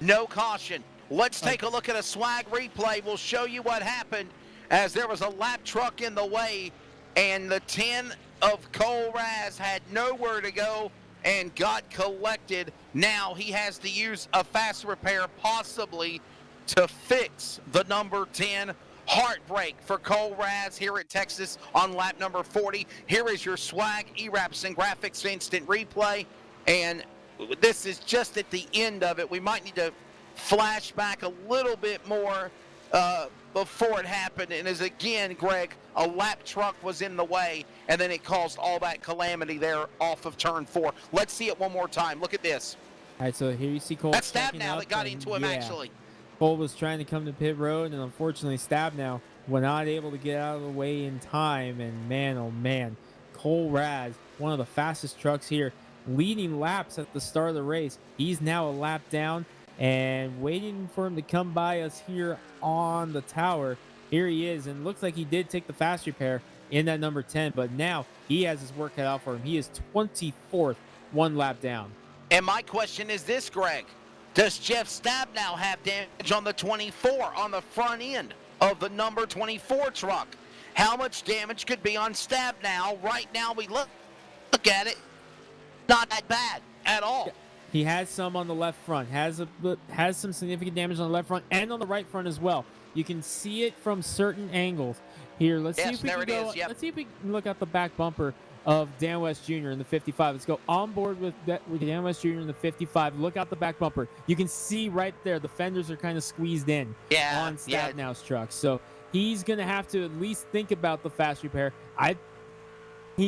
No caution. Let's take a look at a swag replay. We'll show you what happened as there was a lap truck in the way, and the 10 of Cole Raz had nowhere to go and got collected. Now he has to use a fast repair possibly to fix the number 10. Heartbreak for Cole Raz here at Texas on lap number 40. Here is your swag ERAPS and graphics instant replay. And this is just at the end of it. We might need to flash back a little bit more before it happened. And as again, Greg, a lap truck was in the way, and then it caused all that calamity there off of turn 4. Let's see it one more time. Look at this. All right, so here you see Cole. That's Stabnow that got into him, actually. Cole was trying to come to pit road, and unfortunately Stabnow was not able to get out of the way in time. And man, oh man, Cole Raz, one of the fastest trucks here, leading laps at the start of the race. He's now a lap down and waiting for him to come by us here on the tower. Here he is, and looks like he did take the fast repair in that number 10, but now he has his work cut out for him. He is 24th, 1 lap down. And my question is this, Greg. Does Jeff Stabnow have damage on the 24 on the front end of the number 24 truck? How much damage could be on Stabnow? Right now we look at it, not that bad at all. He has some on the left front, has some significant damage on the left front and on the right front as well. You can see it from certain angles. Here, let's see if we can go. Let's see if we can look at the back bumper of Dan West Jr. in the 55. Let's go on board with Dan West Jr. in the 55. Look out the back bumper. You can see right there the fenders are kind of squeezed in on Stabnow's truck. So he's going to have to at least think about the fast repair.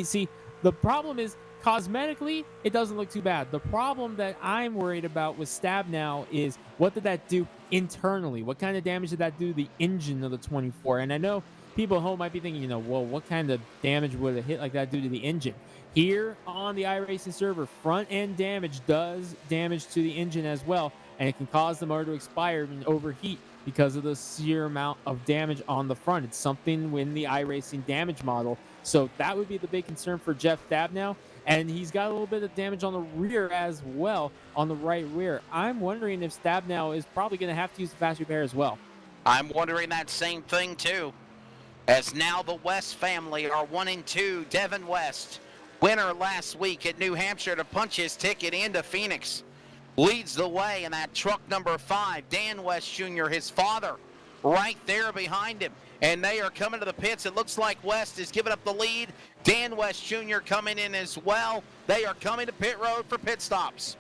See, the problem is cosmetically, it doesn't look too bad. The problem that I'm worried about with Stabnow is what did that do internally? What kind of damage did that do to the engine of the 24? And I know people at home might be thinking, well, what kind of damage would a hit like that do to the engine? Here on the iRacing server, front end damage does damage to the engine as well, and it can cause the motor to expire and overheat because of the sheer amount of damage on the front. It's something in the iRacing damage model. So that would be the big concern for Jeff Stabnow. And he's got a little bit of damage on the rear as well, on the right rear. I'm wondering if Stabnow is probably going to have to use the fast repair as well. I'm wondering that same thing too. As now the West family are 1-2. Devin West, winner last week at New Hampshire to punch his ticket into Phoenix, leads the way in that truck number 5. Dan West Jr., his father, right there behind him. And they are coming to the pits. It looks like West is giving up the lead. Dan West Jr. coming in as well. They are coming to pit road for pit stops.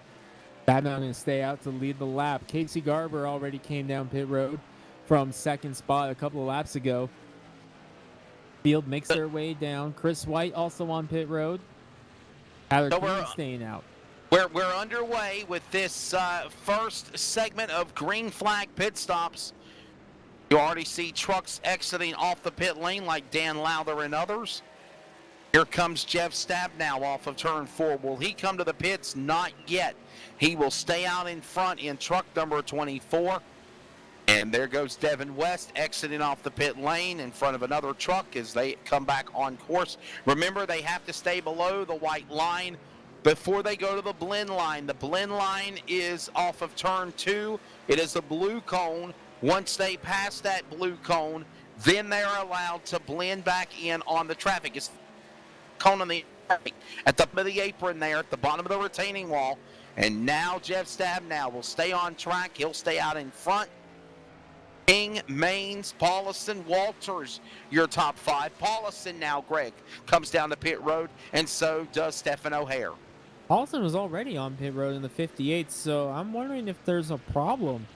Stabnow going to stay out to lead the lap. Casey Garber already came down pit road from second spot a couple of laps ago. Field makes their way down. Chris White also on pit road. Tyler Queen staying out. We're underway with this first segment of green flag pit stops. You already see trucks exiting off the pit lane like Dan Lowther and others. Here comes Jeff Stabnow off of turn 4. Will he come to the pits? Not yet. He will stay out in front in truck number 24. And there goes Devin West exiting off the pit lane in front of another truck as they come back on course. Remember, they have to stay below the white line before they go to the blend line. The blend line is off of turn 2. It is a blue cone. Once they pass that blue cone, then they are allowed to blend back in on the traffic. It's cone on the at the bottom of the apron there, at the bottom of the retaining wall. And now Jeff Stabnow will stay on track. He'll stay out in front. King, Maines, Paulison, Walters, your top 5. Paulison now, Greg, comes down the pit road, and so does Stephen O'Hare. Paulson was already on pit road in the 58, so I'm wondering if there's a problem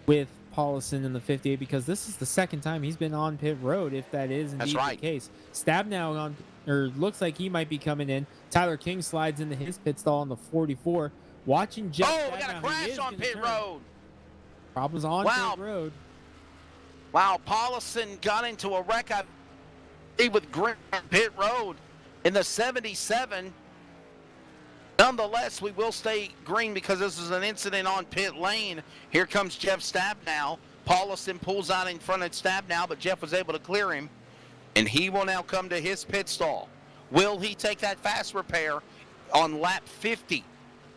with Paulison in the 58 because this is the second time he's been on pit road, if that is indeed the case. Stabnow on, or looks like he might be coming in. Tyler King slides into his pit stall on the 44. Watching Jeff Stabnow, we got a crash on pit road. Problems on pit road. Wow, Paulison got into a wreck, I believe, with Green on pit road in the 77. Nonetheless, we will stay green because this is an incident on pit lane. Here comes Jeff Stabnow. Paulison pulls out in front of Stabnow, but Jeff was able to clear him. And he will now come to his pit stall. Will he take that fast repair on lap 50,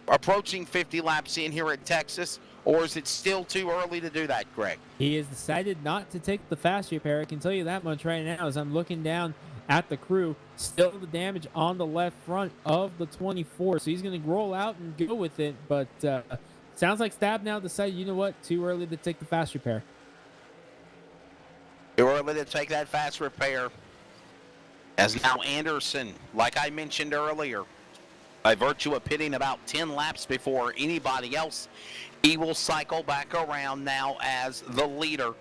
approaching 50 laps in here at Texas? Or is it still too early to do that, Greg? He has decided not to take the fast repair. I can tell you that much right now as I'm looking down at the crew. Still the damage on the left front of the 24. So he's going to roll out and go with it. But sounds like Stabnow decided, you know what, too early to take the fast repair. Too early to take that fast repair. As now Anderson, like I mentioned earlier, by virtue of pitting about 10 laps before anybody else, he will cycle back around now as the leader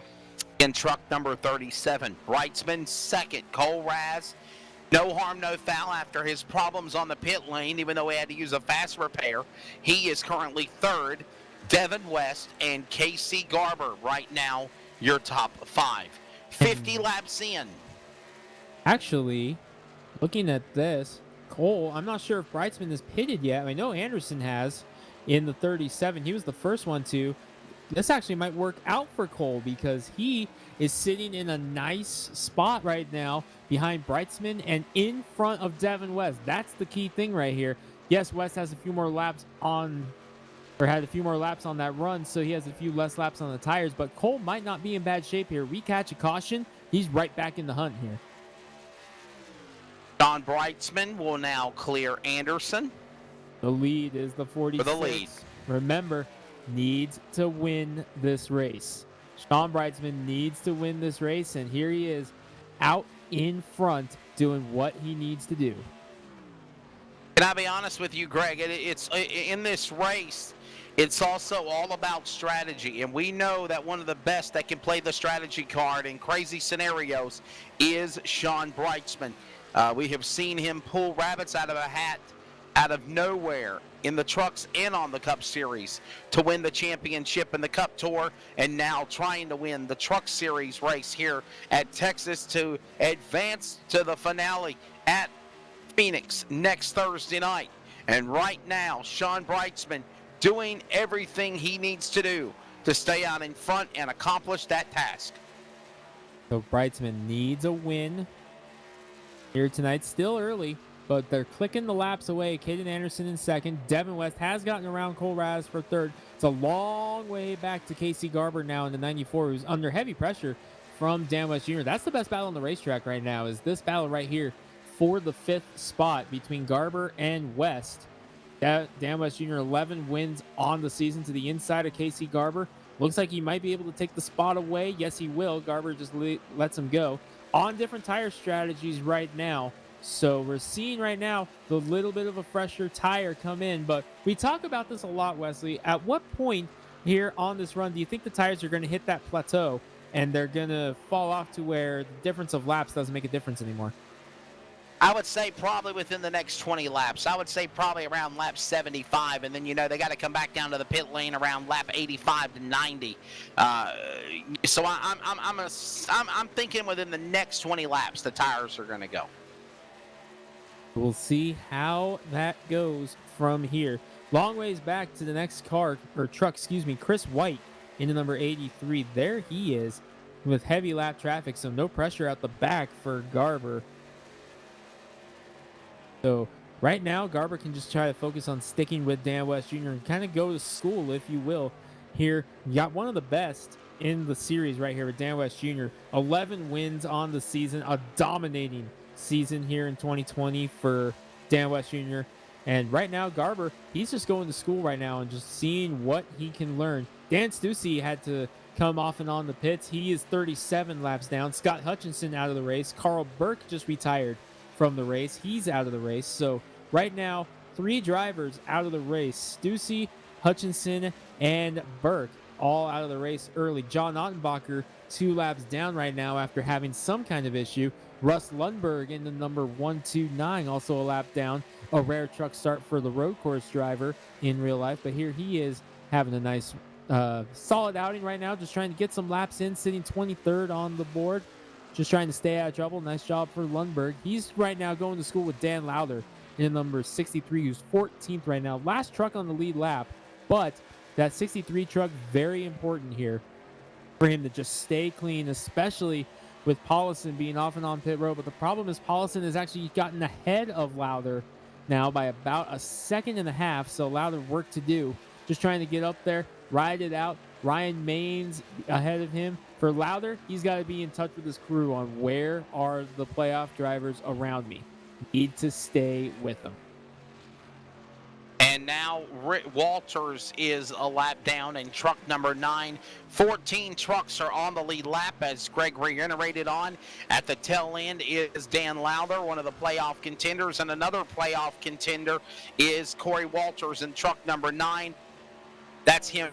in truck number 37. Brightsman second. Cole Raz, no harm, no foul after his problems on the pit lane, even though he had to use a fast repair. He is currently third. Devin West and Casey Garber right now, your top 5. 50 laps in. Actually, looking at this, Cole, I'm not sure if Brightsman has pitted yet. I know Anderson has in the 37. He was the first one to. This actually might work out for Cole because he is sitting in a nice spot right now behind Brightsman and in front of Devin West. That's the key thing right here. Yes, West has a few more laps on, or had a few more laps on that run, so he has a few less laps on the tires, but Cole might not be in bad shape here. We catch a caution, he's right back in the hunt here. Don Brightsman will now clear Anderson. The lead is the 46. For the lead. Remember, needs to win this race. Sean Brightsman needs to win this race, and here he is out in front doing what he needs to do. Can I be honest with you, Greg? It's in this race, it's also all about strategy, and we know that one of the best that can play the strategy card in crazy scenarios is Sean Brightsman. We have seen him pull rabbits out of a hat, out of nowhere, in the trucks and on the Cup Series to win the championship in the Cup Tour, and now trying to win the Truck Series race here at Texas to advance to the finale at Phoenix next Thursday night. And right now, Sean Brightsman doing everything he needs to do to stay out in front and accomplish that task. So Brightsman needs a win here tonight. Still early, but they're clicking the laps away. Caden Anderson in second. Devin West has gotten around Cole Raz for third. It's a long way back to Casey Garber now in the 94, who's under heavy pressure from Dan West Jr. That's the best battle on the racetrack right now, is this battle right here for the 5th spot between Garber and West. Dan West Jr. 11 wins on the season to the inside of Casey Garber. Looks like he might be able to take the spot away. Yes, he will. Garber just lets him go on different tire strategies right now. So we're seeing right now the little bit of a fresher tire come in. But we talk about this a lot, Wesley. At what point here on this run do you think the tires are going to hit that plateau and they're going to fall off to where the difference of laps doesn't make a difference anymore? I would say probably within the next 20 laps. I would say probably around lap 75, and then they got to come back down to the pit lane around lap 85 to 90. So I'm thinking within the next 20 laps the tires are going to go. We'll see how that goes from here. Long ways back to the next truck, Chris White into number 83. There he is with heavy lap traffic, so no pressure out the back for Garber. So right now, Garber can just try to focus on sticking with Dan West Jr. and kind of go to school, if you will. Here, you got one of the best in the series right here with Dan West Jr. 11 wins on the season, a dominating season here in 2020 for Dan West Jr. And right now, Garber, he's just going to school right now and just seeing what he can learn. Dan Stussy had to come off and on the pits. He is 37 laps down. Scott Hutchinson out of the race. Carl Burke just retired from the race. He's out of the race. So right now, 3 drivers out of the race. Stussy, Hutchinson, and Burke all out of the race early. John Ottenbacher 2 laps down right now after having some kind of issue. Russ Lundberg in the number 129, also a lap down. A rare truck start for the road course driver in real life, but here he is having a nice solid outing right now, just trying to get some laps in, sitting 23rd on the board. Just trying to stay out of trouble. Nice job for Lundberg. He's right now going to school with Dan Lowther in number 63, who's 14th right now. Last truck on the lead lap, but that 63 truck, very important here for him to just stay clean, especially with Paulison being off and on pit road. But the problem is Paulison has actually gotten ahead of Lowther now by about a second and a half, so Lowther work to do. Just trying to get up there, ride it out. Ryan Maines ahead of him. For Lowther, he's got to be in touch with his crew on where are the playoff drivers around me. Need to stay with them. And now Rick Walters is a lap down in truck number 9. 14 trucks are on the lead lap, as Greg reiterated on. At the tail end is Dan Lowther, one of the playoff contenders, and another playoff contender is Corey Walters in truck number 9. That's him.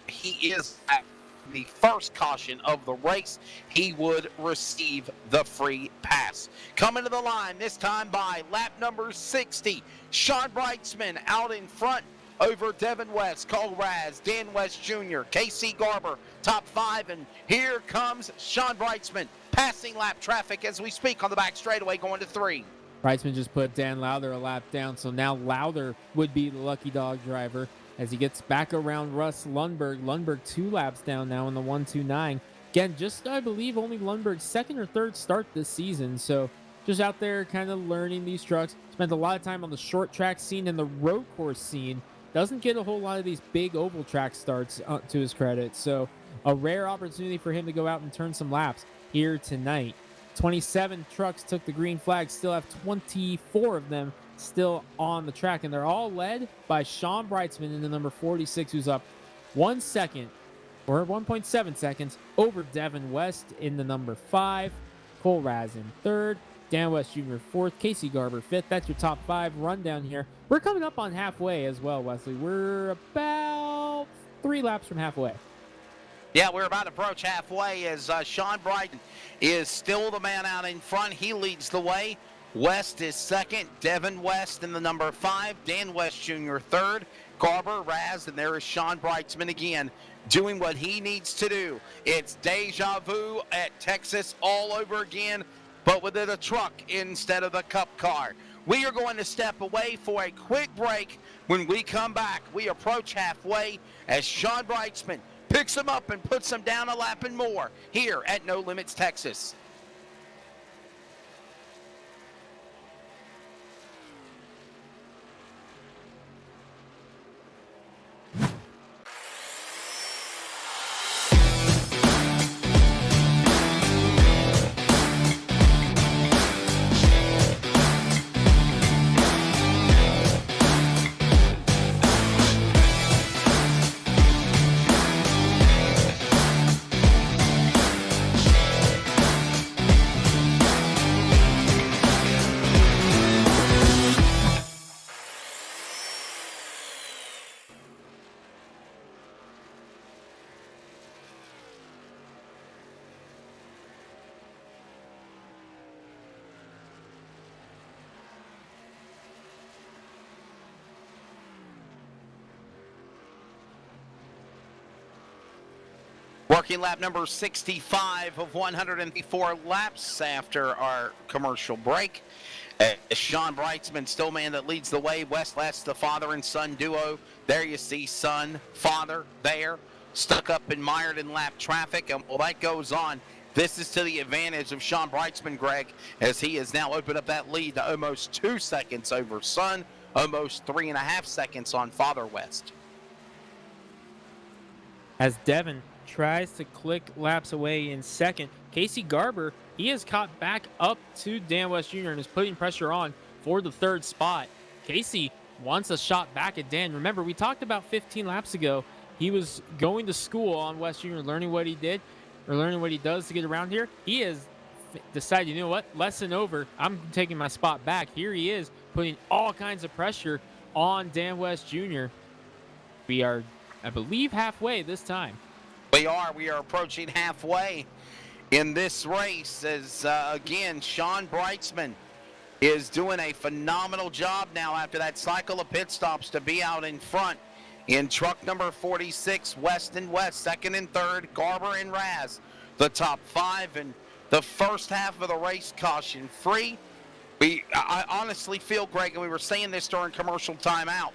He is at the first caution of the race. He would receive the free pass. Coming to the line this time by lap number 60. Sean Brightsman out in front over Devin West, Cole Raz, Dan West Jr., Casey Garber, top 5. And here comes Sean Brightsman, passing lap traffic as we speak on the back straightaway going to 3. Brightsman just put Dan Lowther a lap down, so now Lowther would be the lucky dog driver as he gets back around Russ Lundberg. Lundberg 2 laps down now in the 129. Again, just I believe only Lundberg's second or third start this season, so just out there kind of learning these trucks. Spent a lot of time on the short track scene and the road course scene. Doesn't get a whole lot of these big oval track starts to his credit, so a rare opportunity for him to go out and turn some laps here tonight. 27 trucks took the green flag, still have 24 of them still on the track, and they're all led by Sean Brightsman in the number 46, who's up 1 second or 1.7 seconds over Devin West in the number 5. Cole Raz in 3rd, Dan West Jr. 4th, Casey Garber 5th. That's your top 5 rundown here. We're coming up on halfway as well, Wesley. We're about 3 laps from halfway. Yeah, we're about to approach halfway as Sean Brighton is still the man out in front. He leads the way. West is second. Devin West in the number 5. Dan West Jr. 3rd. Garber, Raz, and there is Sean Brightsman again doing what he needs to do. It's deja vu at Texas all over again, but with it a truck instead of the cup car. We are going to step away for a quick break. When we come back, we approach halfway as Sean Brightsman picks him up and puts him down a lap and more here at No Limits, Texas. Working lap number 65 of 104 laps after our commercial break. Sean Brightsman still man that leads the way. West, that's the father and son duo. There you see son, father there, stuck up and mired in lap traffic. And while that goes on, this is to the advantage of Sean Brightsman, Greg, as he has now opened up that lead to almost 2 seconds over son, almost 3.5 seconds on father West. As Devin tries to click laps away in second, Casey Garber, he has caught back up to Dan West Jr. and is putting pressure on for the third spot. Casey wants a shot back at Dan. Remember, we talked about 15 laps ago. He was going to school on West Jr., learning what he did, or learning what he does to get around here. He has decided, you know what, lesson over. I'm taking my spot back. Here he is, putting all kinds of pressure on Dan West Jr. We are, I believe, halfway this time. We are approaching halfway in this race as, again, Sean Brightsman is doing a phenomenal job now after that cycle of pit stops to be out in front in truck number 46, West and West, second and third, Garber and Raz, the top 5, and the first half of the race caution free. I honestly feel, Greg, and we were saying this during commercial timeout,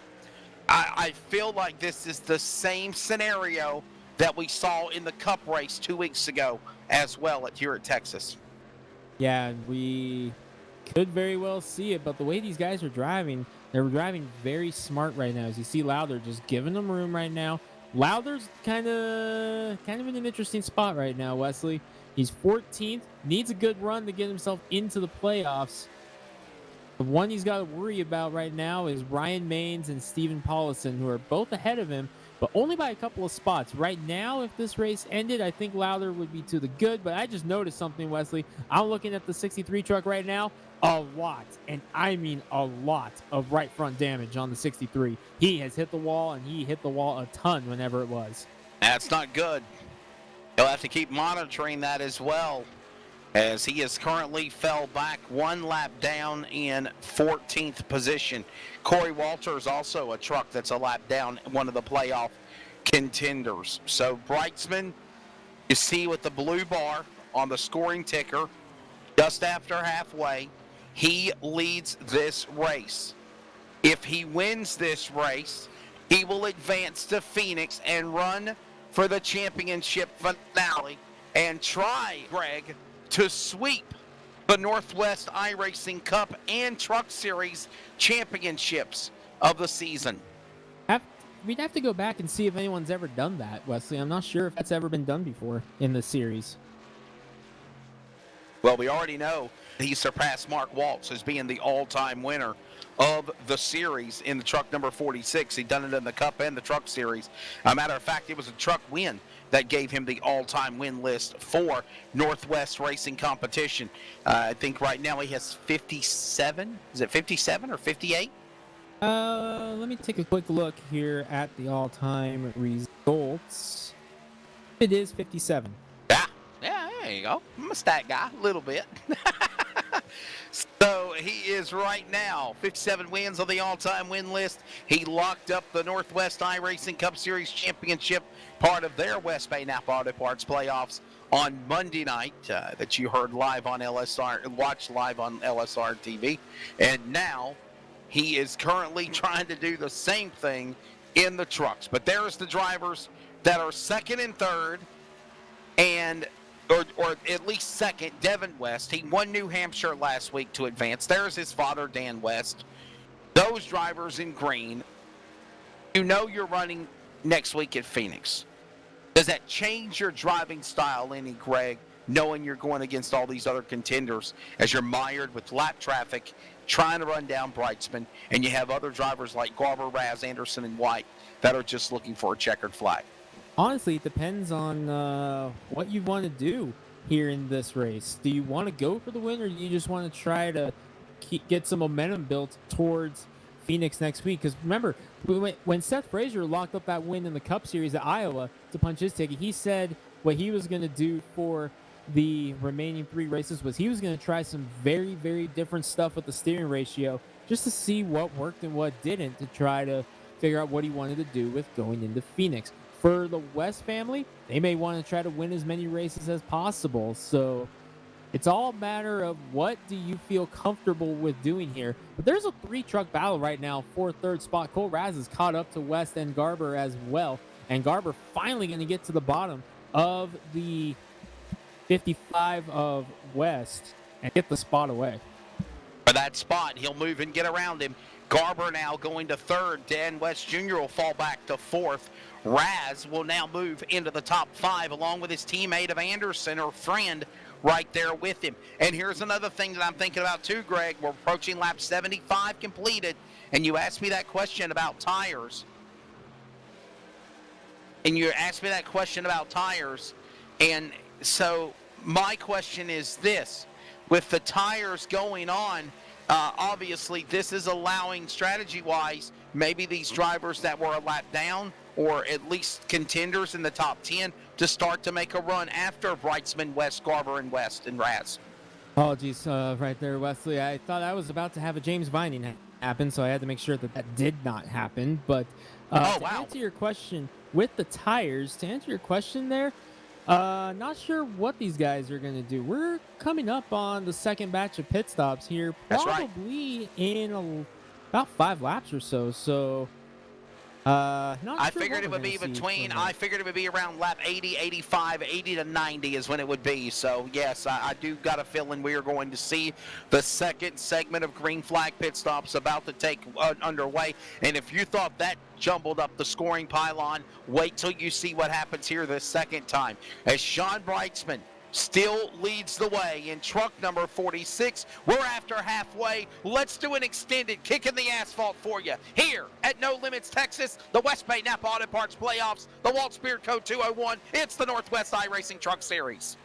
I feel like this is the same scenario that we saw in the Cup race 2 weeks ago as well here at Texas. Yeah, we could very well see it, but the way these guys are driving, they're driving very smart right now. As you see Lowther just giving them room right now. Lowther's kind of in an interesting spot right now, Wesley. He's 14th, needs a good run to get himself into the playoffs. The one he's got to worry about right now is Ryan Maines and Steven Paulison, who are both ahead of him, but only by a couple of spots. Right now, if this race ended, I think Lowther would be to the good, but I just noticed something, Wesley. I'm looking at the 63 truck right now. A lot, and I mean a lot, of right front damage on the 63. He has hit the wall, and he hit the wall a ton whenever it was. That's not good. He'll have to keep monitoring that as well, as he is currently fell back 1 lap down in 14th position. Corey Walters also a truck that's a lap down, one of the playoff contenders. So Brightsman, you see with the blue bar on the scoring ticker, just after halfway, he leads this race. If he wins this race, he will advance to Phoenix and run for the championship finale and try, Greg, to sweep the Northwest iRacing Cup and Truck Series championships of the season. We'd have to go back and see if anyone's ever done that, Wesley. I'm not sure if that's ever been done before in the series. Well, we already know he surpassed Mark Waltz as being the all-time winner of the series in the truck number 46. He'd done it in the Cup and the Truck Series. A matter of fact, it was a truck win that gave him the all-time win list for Northwest Racing Competition. I think right now he has 57. Is it 57 or 58? Let me take a quick look here at the all-time results. It is 57. Yeah, there you go. I'm a stat guy, a little bit. So he is right now 57 wins on the all-time win list. He locked up the Northwest iRacing Cup Series Championship, part of their West Bay Napa Auto Parts playoffs on Monday night that you heard live on LSR, watched live on LSR TV. And now he is currently trying to do the same thing in the trucks. But there's the drivers that are second and third, and or at least second, Devin West. He won New Hampshire last week to advance. There's his father, Dan West. Those drivers in green, you know you're running next week at Phoenix. Does that change your driving style any, Greg, knowing you're going against all these other contenders as you're mired with lap traffic, trying to run down Brightsman, and you have other drivers like Garber, Raz, Anderson, and White that are just looking for a checkered flag? Honestly, it depends on what you want to do here in this race. Do you want to go for the win, or do you just want to try to get some momentum built towards Phoenix next week? Because remember, when Seth Frazier locked up that win in the Cup Series at Iowa to punch his ticket, he said what he was going to do for the remaining 3 races was he was going to try some very, very different stuff with the steering ratio just to see what worked and what didn't, to try to figure out what he wanted to do with going into Phoenix. For the West family, they may want to try to win as many races as possible. So it's all a matter of what do you feel comfortable with doing here. But there's a 3-truck battle right now for third spot. Cole Raz is caught up to West and Garber as well. And Garber finally going to get to the bottom of the 55 of West and get the spot away. For that spot, he'll move and get around him. Garber now going to third. Dan West Jr. will fall back to fourth. Raz will now move into the top 5 along with his teammate of Anderson, or friend, right there with him. And here's another thing that I'm thinking about too, Greg. We're approaching lap 75 completed, and you asked me that question about tires. And so my question is this. With the tires going on, obviously this is allowing, strategy-wise, maybe these drivers that were a lap down or at least contenders in the top 10 to start to make a run after Brightsman, West, Garber, and West, and Raz. Apologies right there, Wesley. I thought I was about to have a James Vining happen, so I had to make sure that that did not happen. But answer your question with the tires, to answer your question there, not sure what these guys are going to do. We're coming up on the second batch of pit stops here, probably in about 5 laps or so. So, I figured it would be around lap 80, 85, 80 to 90 is when it would be. So, yes, I do got a feeling we are going to see the second segment of Green Flag Pit Stops about to take underway. And if you thought that jumbled up the scoring pylon, wait till you see what happens here the second time. As Sean Brightsman still leads the way in truck number 46. We're after halfway. Let's do an extended kick in the asphalt for you here at No Limits Texas, the West Bay Napa Auto Parts Playoffs, the Walt Spirit Code 201. It's the Northwest iRacing Truck Series.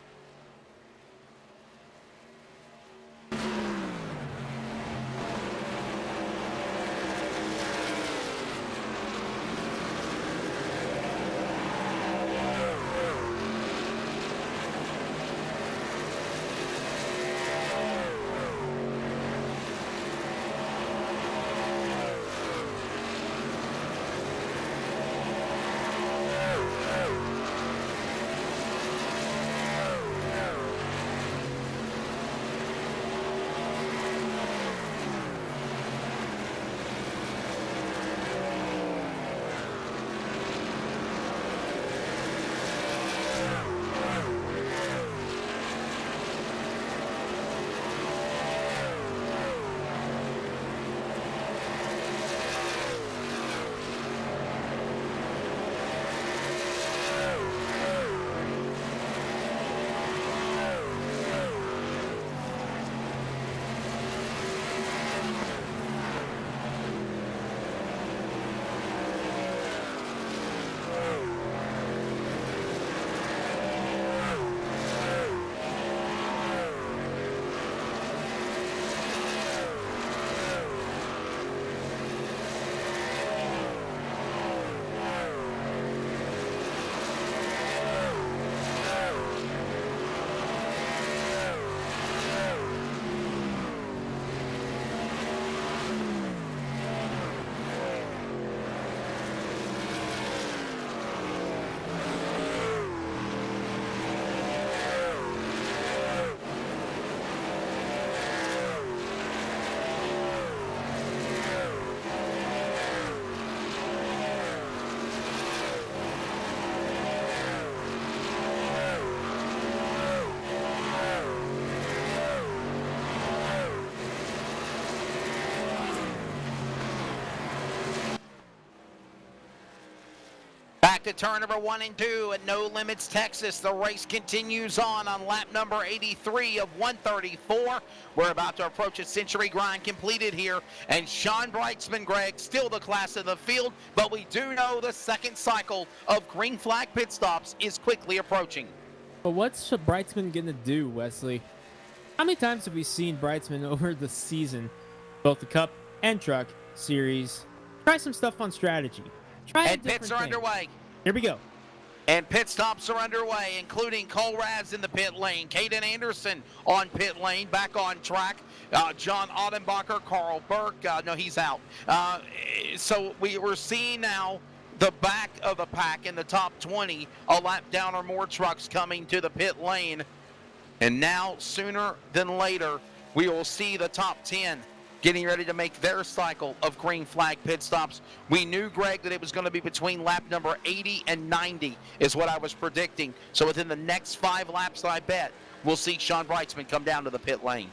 Back to turn number 1 and 2 at No Limits Texas. The race continues on lap number 83 of 134. We're about to approach a century grind completed here. And Sean Brightsman, Greg, still the class of the field. But we do know the second cycle of Green Flag Pit Stops is quickly approaching. But what's Brightsman going to do, Wesley? How many times have we seen Brightsman over the season, both the Cup and Truck Series, try some stuff on strategy? And pits are underway. Here we go. And pit stops are underway, including Cole Raz in the pit lane. Caden Anderson on pit lane, back on track. John Ottenbacher, Carl Burke, no, he's out. So we're seeing now the back of the pack in the top 20, a lap down or more trucks coming to the pit lane. And now, sooner than later, we will see the top 10 getting ready to make their cycle of green flag pit stops. We knew, Greg, that it was going to be between lap number 80 and 90 is what I was predicting. So within the next 5 laps, I bet, we'll see Sean Brightsman come down to the pit lane.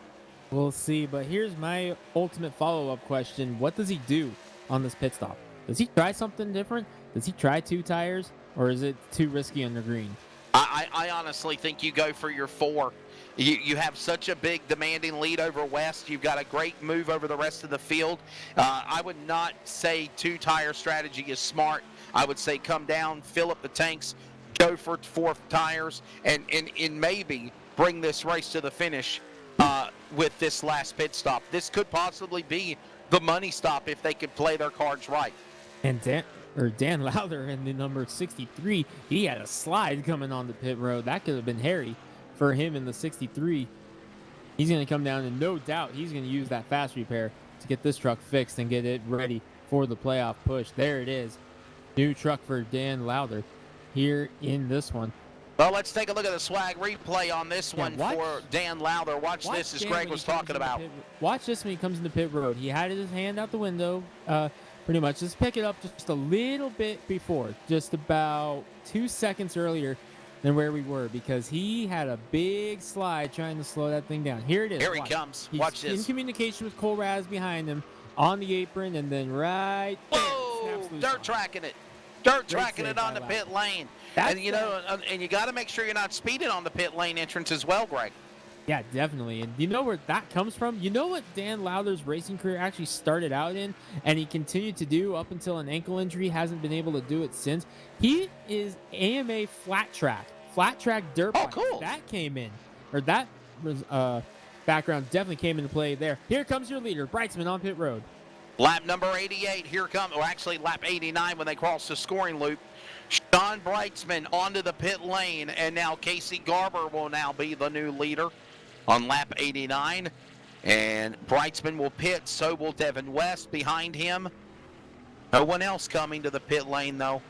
We'll see, but here's my ultimate follow-up question. What does he do on this pit stop? Does he try something different? Does he try 2 tires, or is it too risky on the green? I honestly think you go for your 4. You have such a big demanding lead over West. You've got a great move over the rest of the field. I would not say 2-tire strategy is smart. I would say come down, fill up the tanks, go for 4 tires, and maybe bring this race to the finish with this last pit stop. This could possibly be the money stop if they could play their cards right. And Dan Lowther in the number 63, he had a slide coming on the pit road. That could have been hairy for him in the 63. He's going to come down, and no doubt he's going to use that fast repair to get this truck fixed and get it ready for the playoff push. There it is. New truck for Dan Lowther here in this one. Well, let's take a look at the swag replay on this one for Dan Lowther. Watch this, as Dan Greg was talking about. Watch this when he comes in the pit road. He had his hand out the window, pretty much. Just pick it up just a little bit before, just about 2 seconds earlier than where we were, because he had a big slide trying to slow that thing down. Here it is. Here he comes. Watch this. In communication with Cole Raz behind him on the apron, and then right there, whoa, snaps loose dirt on. tracking it. Dirt Great tracking save it on by the Lowther. pit lane. That's And, and you got to make sure you're not speeding on the pit lane entrance as well, Greg. Yeah, definitely. And you know where that comes from? You know what Dan Lowther's racing career actually started out in, and he continued to do up until an ankle injury, hasn't been able to do it since? He is AMA flat track dirt bike. cool. That came in, or that background definitely came into play there. Here comes your leader, Brightsman on pit road. Lap number 88, here comes, or actually lap 89 when they cross the scoring loop. Sean Brightsman onto the pit lane, and now Casey Garber will now be the new leader on lap 89. And Brightsman will pit, so will Devin West behind him. No one else coming to the pit lane, though.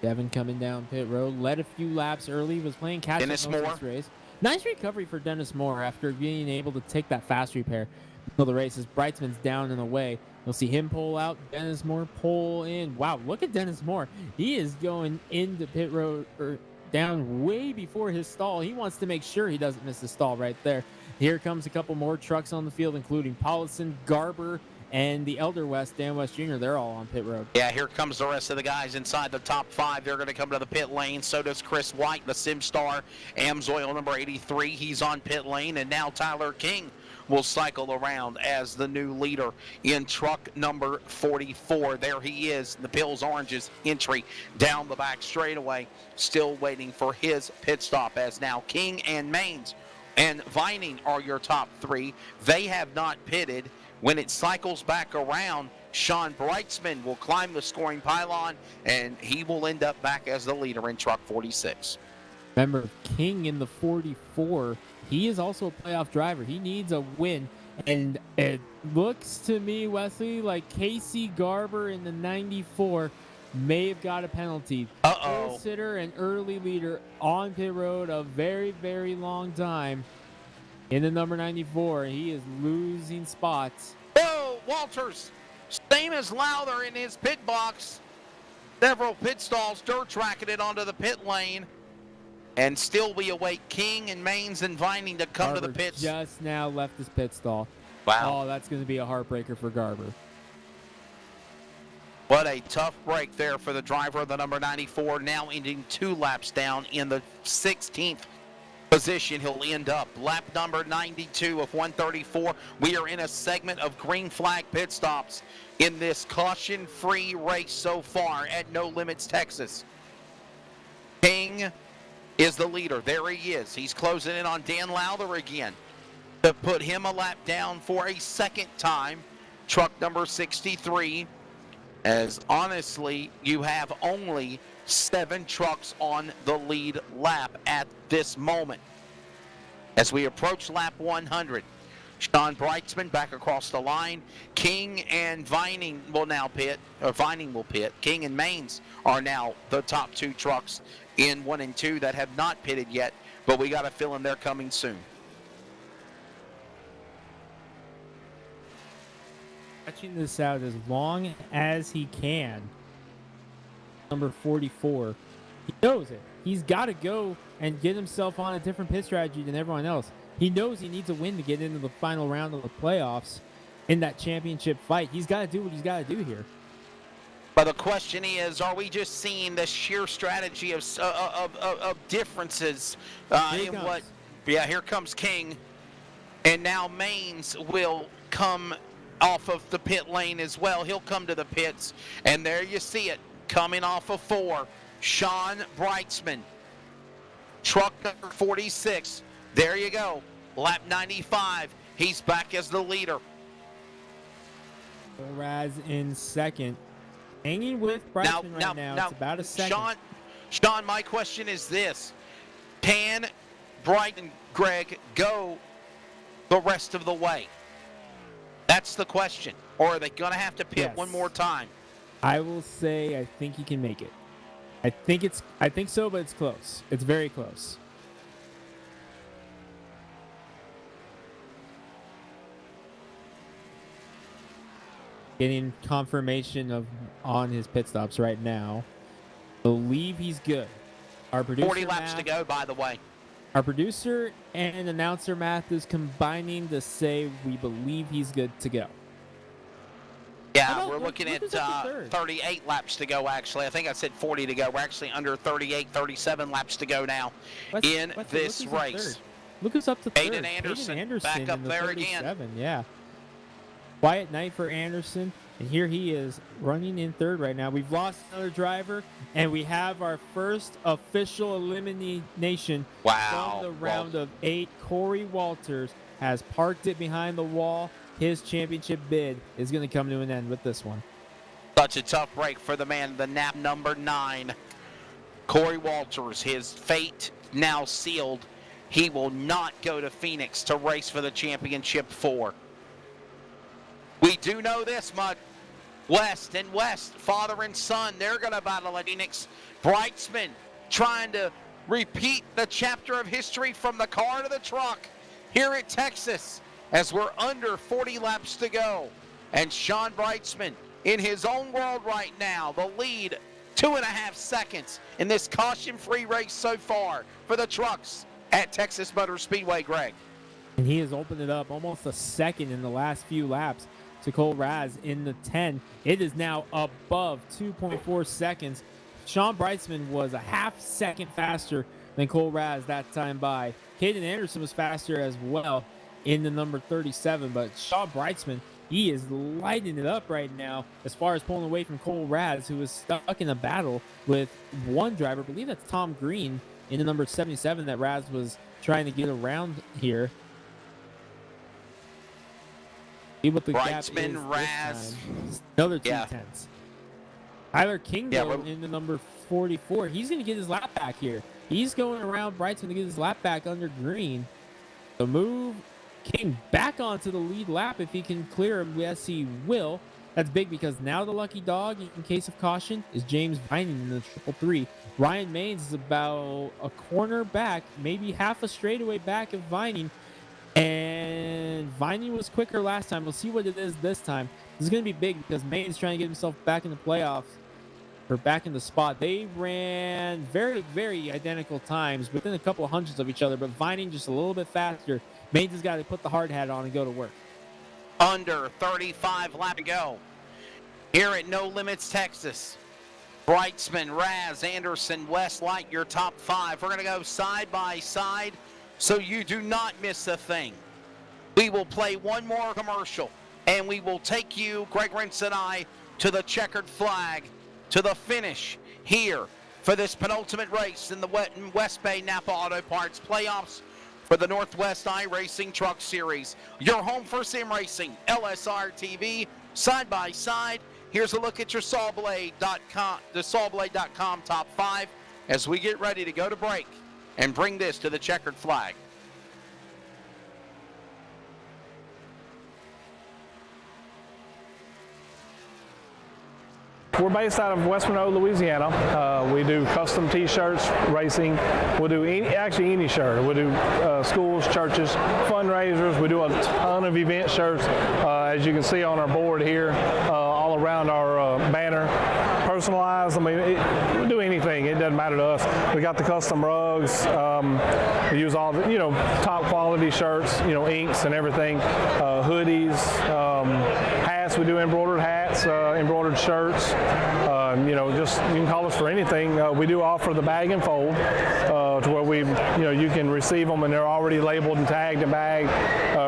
Devin coming down pit road, led a few laps early, was playing catch up Dennis most of Moore. this race. Nice recovery for Dennis Moore after being able to take that fast repair until the race. As Brightsman's down and away, you'll see him pull out, Dennis Moore pull in. Wow, look at Dennis Moore. He is going into pit road, or down way before his stall. He wants to make sure he doesn't miss the stall right there. Here comes a couple more trucks on the field, including Paulison, Garber, and the Elder West, Dan West Jr. They're all on pit road. Yeah, here comes the rest of the guys inside the top 5. They're going to come to the pit lane. So does Chris White, the SimStar Amsoil number 83. He's on pit lane. And now Tyler King will cycle around as the new leader in truck number 44. There he is, the Pills Oranges entry down the back straightaway, still waiting for his pit stop, as now King and Maines and Vining are your top 3. They have not pitted. When it cycles back around, Sean Brightsman will climb the scoring pylon, and he will end up back as the leader in truck 46. Remember, King in the 44, he is also a playoff driver. He needs a win. And it looks to me, Wesley, like Casey Garber in the 94 may have got a penalty. Pole sitter and early leader on pit road a very, very long time. In the number 94, he is losing spots. Whoa, Walters, same as Lowther in his pit box. Several pit stalls, dirt tracking it onto the pit lane. And still we await King and Maines and Vining to come to the Garber pits. just now left his pit stall. Wow. Oh, that's going to be a heartbreaker for Garber. What a tough break there for the driver of the number 94, now ending 2 laps down in the 16th position. He'll end up lap number 92 of 134. We are in a segment of green flag pit stops in this caution-free race so far at No Limits, Texas. King is the leader. There he is. He's closing in on Dan Lowther again to put him a lap down for a second time. Truck number 63. As honestly, you have only 7 trucks on the lead lap at this moment. as we approach lap 100. Sean Brightsman back across the line. King and Vining will now pit, or Vining will pit. King and Maines are now the top two trucks in 1 and 2 that have not pitted yet, but we got a feeling they're coming soon. Stretching this out as long as he can. Number 44. He knows it. He's got to go and get himself on a different pit strategy than everyone else. He knows he needs a win to get into the final round of the playoffs in that championship fight. He's got to do what he's got to do here. But the question is, are we just seeing the sheer strategy of differences in what? Yeah, here comes King, and now Maines will come off of the pit lane as well. He'll come to the pits, and there you see it, coming off of 4, Sean Brightsman, truck number 46. There you go, lap 95. He's back as the leader. Raz in second. Hanging with Brightsman right now. It's about a second. Sean, my question is this. Can Bright and Greg go the rest of the way? That's the question. Or are they going to have to pit one more time? I will say I think he can make it. I think so, but it's close. It's very close. Getting confirmation on his pit stops right now. Believe he's good. Our producer 40 laps to go, by the way. Our producer and announcer Math is combining to say we believe he's good to go. Yeah, we're looking at 38 laps to go, actually. I think I said 40 to go. We're actually under 38, 37 laps to go now in this race. Look us up to third. Hayden Anderson back up there again. Yeah. Quiet night for Anderson, and here he is running in third right now. We've lost another driver, and we have our first official elimination from the round of 8. Corey Walters has parked it behind the wall. His championship bid is going to come to an end with this one. Such a tough break for the man, the nap number 9. Corey Walters, his fate now sealed. He will not go to Phoenix to race for the championship 4. We do know this much. West and West, father and son, they're going to battle at Phoenix. Brightsman trying to repeat the chapter of history from the car to the truck here at Texas as we're under 40 laps to go. And Sean Brightsman in his own world right now, the lead 2.5 seconds in this caution-free race so far for the trucks at Texas Motor Speedway, Greg. And he has opened it up almost a second in the last few laps to Cole Raz in the 10. It is now above 2.4 seconds. Sean Brightsman was a half second faster than Cole Raz that time by. Caden Anderson was faster as well in the number 37, but Sean Brightsman, he is lighting it up right now as far as pulling away from Cole Raz, who is stuck in a battle with one driver. I believe that's Tom Green in the number 77 that Raz was trying to get around here. See what the Brightsman, gap is Raz. Another 2/10. Tyler King in the number 44. He's going to get his lap back here. He's going around Brightsman to get his lap back under Green. The move, King back onto the lead lap if he can clear him. Yes, he will. That's big because now the lucky dog, in case of caution, is James Vining in the 333. Ryan Maines is about a corner back, maybe half a straightaway back of Vining. And Vining was quicker last time. We'll see what it is this time. This is going to be big because Maines trying to get himself back in the playoffs, or back in the spot. They ran very, very identical times, within a couple of hundreds of each other, but Vining just a little bit faster. Maines has got to put the hard hat on and go to work. Under 35 laps to go here at No Limits, Texas. Brightsman, Raz, Anderson, West, Light, your top 5. We're going to go side by side so you do not miss a thing. We will play one more commercial, and we will take you, Greg Rentz and I, to the checkered flag, to the finish here for this penultimate race in the West Bay Napa Auto Parts playoffs for the Northwest iRacing Truck Series. Your home for sim racing, LSR TV, side by side. Here's a look at your Sawblade.com, the Sawblade.com top 5 as we get ready to go to break and bring this to the checkered flag. We're based out of West Monroe, Louisiana. We do custom T-shirts, racing. We'll do actually any shirt. We'll do schools, churches, fundraisers. We do a ton of event shirts, as you can see on our board here, all around our banner. Personalized. I mean, we'll do anything. It doesn't matter to us. We got the custom rugs. We use all the, top quality shirts, inks and everything. Hoodies, hats. We do embroidered hats, embroidered shirts. Just you can call us for anything. We do offer the bag and fold, to where you can receive them and they're already labeled and tagged and bagged,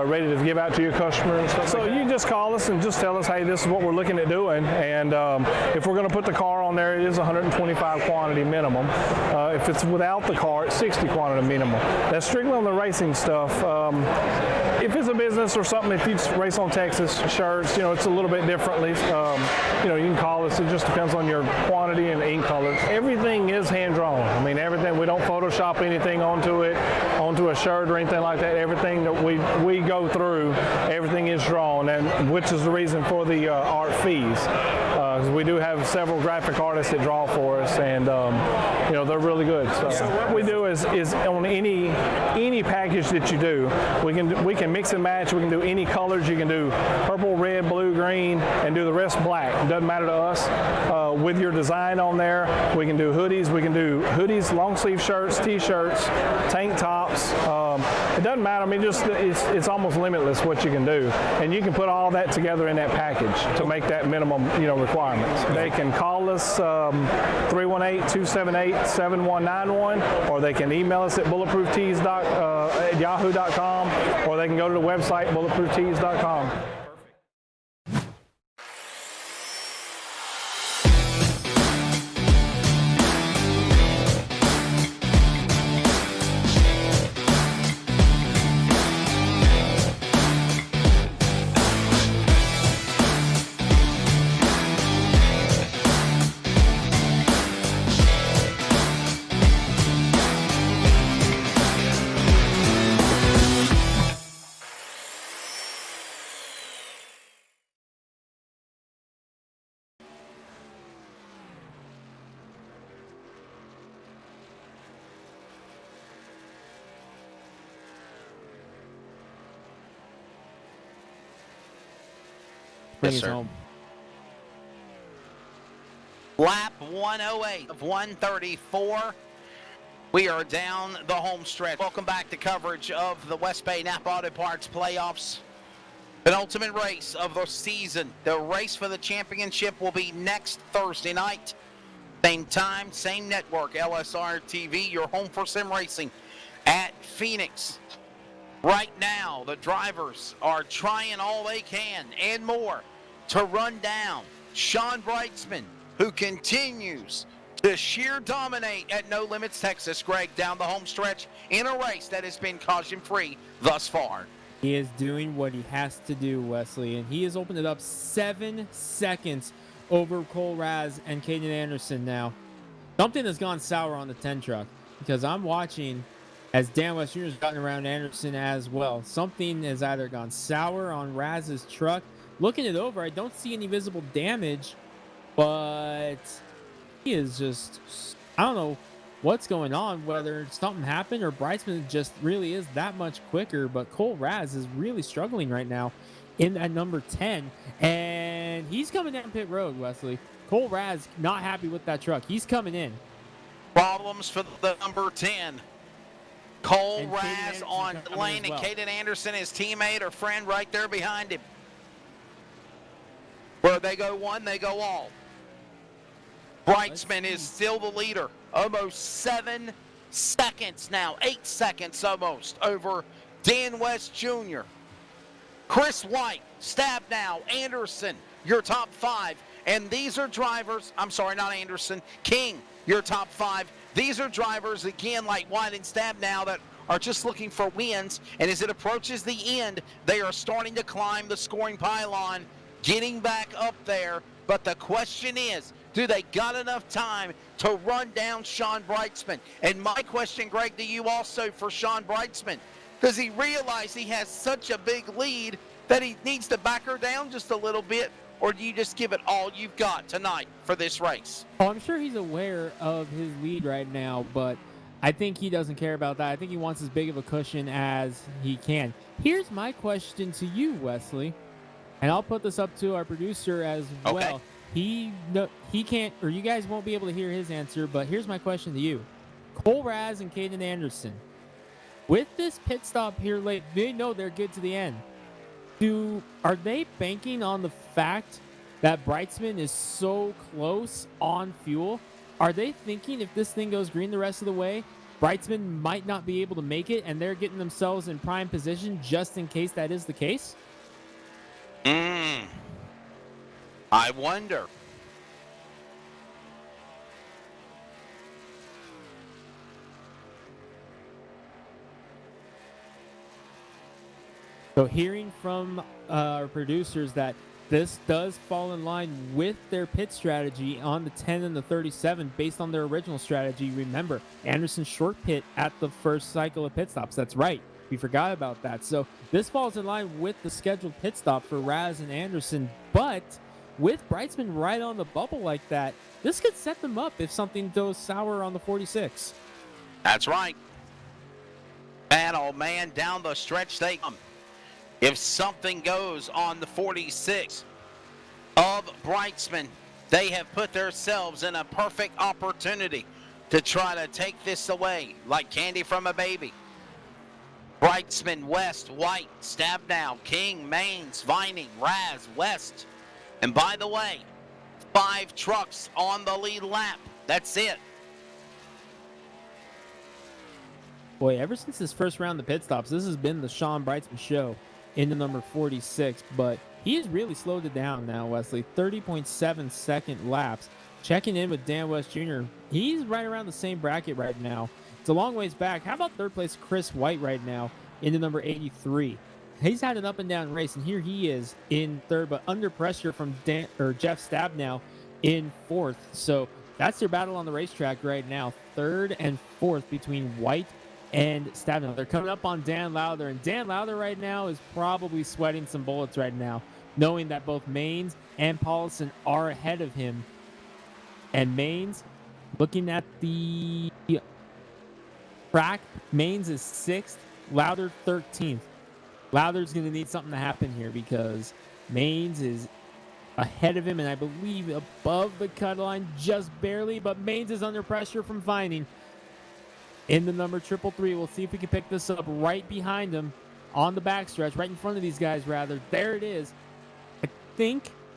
ready to give out to your customer and stuff. So you just call us and just tell us, hey, this is what we're looking at doing, and if we're going to put the car on there, it is 125 quantity minimum. If it's without the car, it's 60 quantity minimum. That's strictly on the racing stuff. If it's a business or something, if you race on Texas shirts, it's a little bit differently. You can call us. It just depends on your quantity and ink color. Everything is hand drawn. I mean, everything. We don't Photoshop anything onto a shirt or anything like that. Everything that we go through, everything is drawn, and which is the reason for the art fees. We do have several graphic artists that draw for us, and they're really good. So what we do is on any package that you do, we can mix and match. We can do any colors. You can do purple, red, blue, green, and do the rest black. It doesn't matter to us. With your design on there, we can do hoodies. We can do hoodies, long sleeve shirts, T-shirts, tank tops. It doesn't matter. I mean, it's almost limitless what you can do, and you can put all that together in that package to make that minimum requirements. They can call us 318-278-7191, or they can email us at bulletprooftees@yahoo.com, or they can go to the website bulletprooftees.com. Bring Yes, us sir. home. Lap 108 of 134. We are down the home stretch. Welcome back to coverage of the West Bay Napa Auto Parts playoffs. Penultimate race of the season. The race for the championship will be next Thursday night. Same time, same network, LSR TV, your home for sim racing at Phoenix. Right now, the drivers are trying all they can and more to run down Sean Brightsman, who continues to sheer dominate at No Limits Texas, Greg, down the home stretch in a race that has been caution-free thus far. He is doing what he has to do, Wesley, and he has opened it up 7 seconds over Cole Raz and Caden Anderson now. Something has gone sour on the 10 truck, because I'm watching as Dan West Jr. has gotten around Anderson as well. Something has either gone sour on Raz's truck. Looking it over, I don't see any visible damage, but he is just, I don't know what's going on, whether something happened or Brightsman just really is that much quicker, but Cole Raz is really struggling right now in that number 10, and he's coming down pit road, Wesley. Cole Raz not happy with that truck. He's coming in. Problems for the number 10. Cole And Caden Raz Anderson on coming lane, as well. and Caden Anderson, his teammate or friend, right there behind him. Where they go one, they go all. Brightsman is still the leader. Almost 7 seconds now. 8 seconds almost over Dan West Jr. Chris White, Stabnow, Anderson, your top 5. And these are drivers, I'm sorry, not Anderson, King, your top 5. These are drivers, again, like White and Stabnow, that are just looking for wins. And as it approaches the end, they are starting to climb the scoring pylon, getting back up there. But the question is, do they got enough time to run down Sean Brightsman? And my question, Greg, to you also for Sean Brightsman, does he realize he has such a big lead that he needs to back her down just a little bit? or do you just give it all you've got tonight for this race? Oh, I'm sure he's aware of his lead right now, but I think he doesn't care about that. I think he wants as big of a cushion as he can. Here's my question to you, Wesley, and I'll put this up to our producer as Okay. well. He can't, or you guys won't be able to hear his answer, but here's my question to you. Cole Raz and Caden Anderson, with this pit stop here late, they know they're good to the end. Are they banking on the fact that Brightsman is so close on fuel? Are they thinking if this thing goes green the rest of the way, Brightsman might not be able to make it, and they're getting themselves in prime position just in case that is the case? I wonder. So hearing from our producers that this does fall in line with their pit strategy on the 10 and the 37 based on their original strategy. Remember, Anderson short pit at the first cycle of pit stops. That's right. We forgot about that. So this falls in line with the scheduled pit stop for Raz and Anderson. But with Brightsman right on the bubble like that, this could set them up if something goes sour on the 46. That's right. Man, oh man, down the stretch they come. If something goes on the 46 of Brightsman, they have put themselves in a perfect opportunity to try to take this away like candy from a baby. Brightsman, West, White, Stabnow, King, Maines, Vining, Raz, West. And by the way, 5 trucks on the lead lap. That's it. Boy, ever since this first round of pit stops, this has been the Sean Brightsman show in the number 46, but he has really slowed it down now, Wesley. 30.7 second laps. Checking in with Dan West Jr., he's right around the same bracket right now. It's a long ways back. How about third place Chris White right now in the number 83? He's had an up and down race, and here he is in third, but under pressure from Jeff Stabnow in fourth. So that's their battle on the racetrack right now. Third and fourth between White and Stabnow. They're coming up on Dan Lowther, and Dan Lowther right now is probably sweating some bullets right now, knowing that both Maines and Paulson are ahead of him. And Maines, looking at the track, Maines is 6th, Lowther 13th. Lowther's going to need something to happen here because Maines is ahead of him, and I believe above the cut line just barely, but Maines is under pressure from Vining. In the number 333, we'll see if we can pick this up right behind him on the backstretch, right in front of these guys, rather. There it is.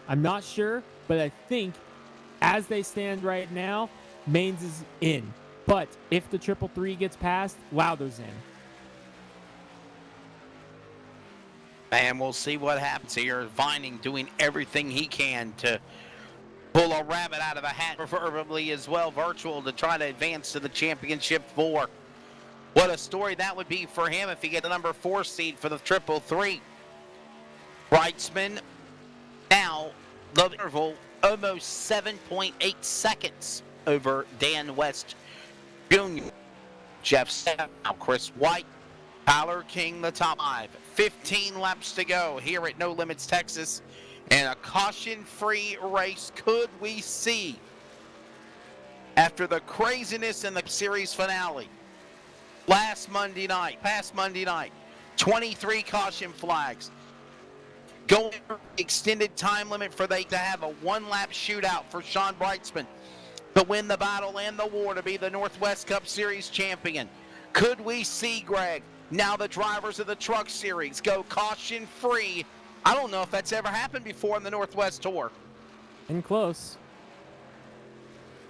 I'm not sure, but I think as they stand right now, Maines is in. But if the 333 gets past, Lowther's in. And we'll see what happens here. Vining doing everything he can to pull a rabbit out of a hat, preferably as well virtual, to try to advance to the championship 4. What a story that would be for him if he gets the number 4 seed for the 333. Brightsman now the interval almost 7.8 seconds over Dan West Jr. Jeff Stabnow, Chris White, Tyler King, the top 5. 15 laps to go here at No Limits, Texas. And a caution-free race could we see after the craziness in the series finale past Monday night, 23 caution flags. Going extended time limit for they to have a 1-lap shootout for Sean Brightsman to win the battle and the war to be the Northwest Cup Series champion. Could we see, Greg, now the drivers of the Truck Series go caution-free? I don't know if that's ever happened before in the Northwest Tour. And close.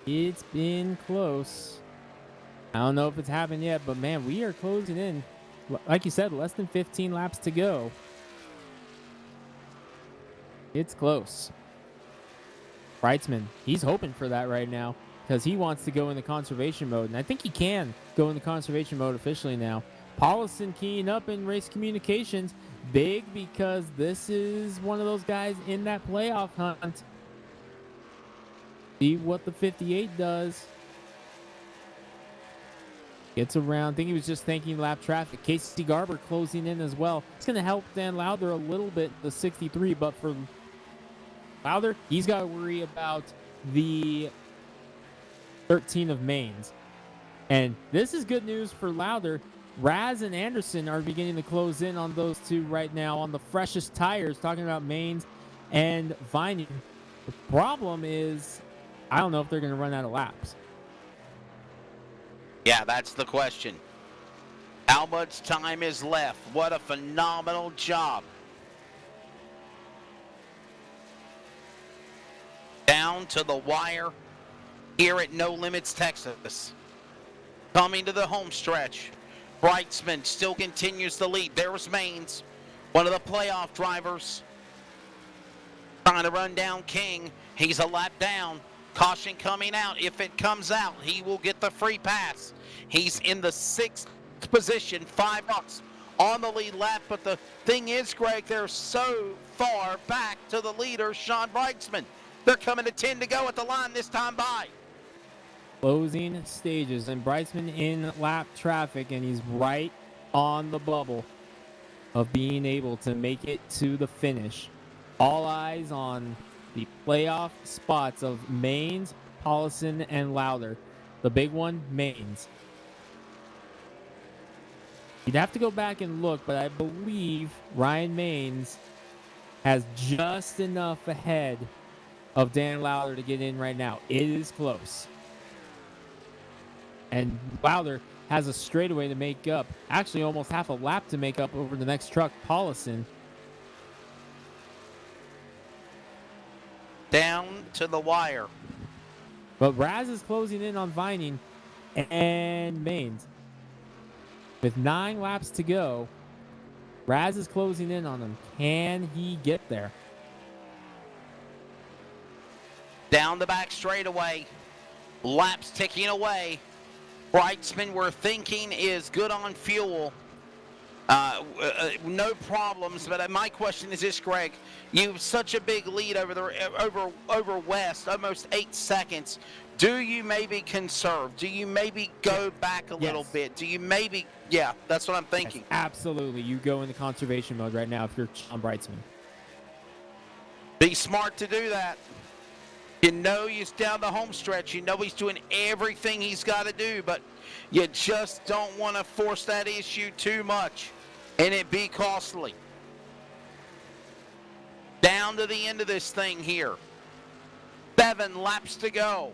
It's been close. I don't know if it's happened yet, but man, we are closing in. Like you said, less than 15 laps to go. It's close. Brightsman, he's hoping for that right now because he wants to go into conservation mode, and I think he can go into conservation mode officially now. Paulson keying up in race communications. Big because this is one of those guys in that playoff hunt. See what the 58 does. Gets around. I think he was just thanking lap traffic. Casey Garber closing in as well. It's going to help Dan Lowther a little bit, the 63, but for Lowther, he's got to worry about the 13 of Maines. And this is good news for Lowther. Raz and Anderson are beginning to close in on those two right now on the freshest tires, talking about Maines and Vining. The problem is, I don't know if they're going to run out of laps. Yeah, that's the question. How much time is left? What a phenomenal job. Down to the wire here at No Limits, Texas. Coming to the home stretch. Brightsman still continues to lead. There's Maines, one of the playoff drivers. Trying to run down King. He's a lap down. Caution coming out. If it comes out, he will get the free pass. He's in the 6th position, 5 bucks on the lead lap. But the thing is, Greg, they're so far back to the leader, Sean Brightsman. They're coming to 10 to go at the line this time by. Closing stages, and Brightsman in lap traffic, and he's right on the bubble of being able to make it to the finish. All eyes on the playoff spots of Maines, Paulson, and Lowther. The big one, Maines. You'd have to go back and look, but I believe Ryan Maines has just enough ahead of Dan Lowther to get in right now. It is close. And Lowther has a straightaway to make up. Actually, almost half a lap to make up over the next truck, Paulson. Down to the wire. But Raz is closing in on Vining and Maines. With 9 laps to go, Raz is closing in on him. Can he get there? Down the back straightaway. Laps ticking away. Brightsman, we're thinking, is good on fuel. No problems, but my question is this, Greg. You have such a big lead over West, almost 8 seconds. Do you maybe conserve? Do you maybe go back a little bit? Do you maybe, yeah, that's what I'm thinking. Yes, absolutely. You go into conservation mode right now if you're Sean Brightsman. Be smart to do that. You know he's down the home stretch. You know he's doing everything he's got to do, but you just don't want to force that issue too much and it be costly. Down to the end of this thing here. 7 laps to go.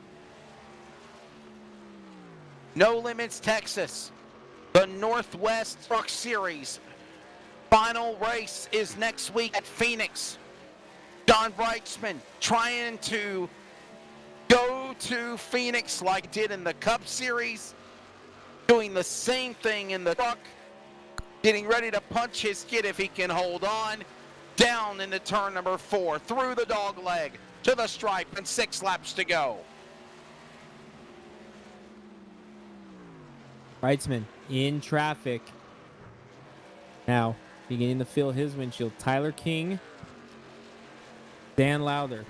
No Limits, Texas. The Northwest Truck Series. Final race is next week at Phoenix. John Brightsman trying to go to Phoenix like did in the Cup Series, doing the same thing in the truck, getting ready to punch his skid if he can hold on, down into turn number 4, through the dog leg, to the stripe, and 6 laps to go. Brightsman in traffic. Now, beginning to fill his windshield. Tyler King, Dan Lowther.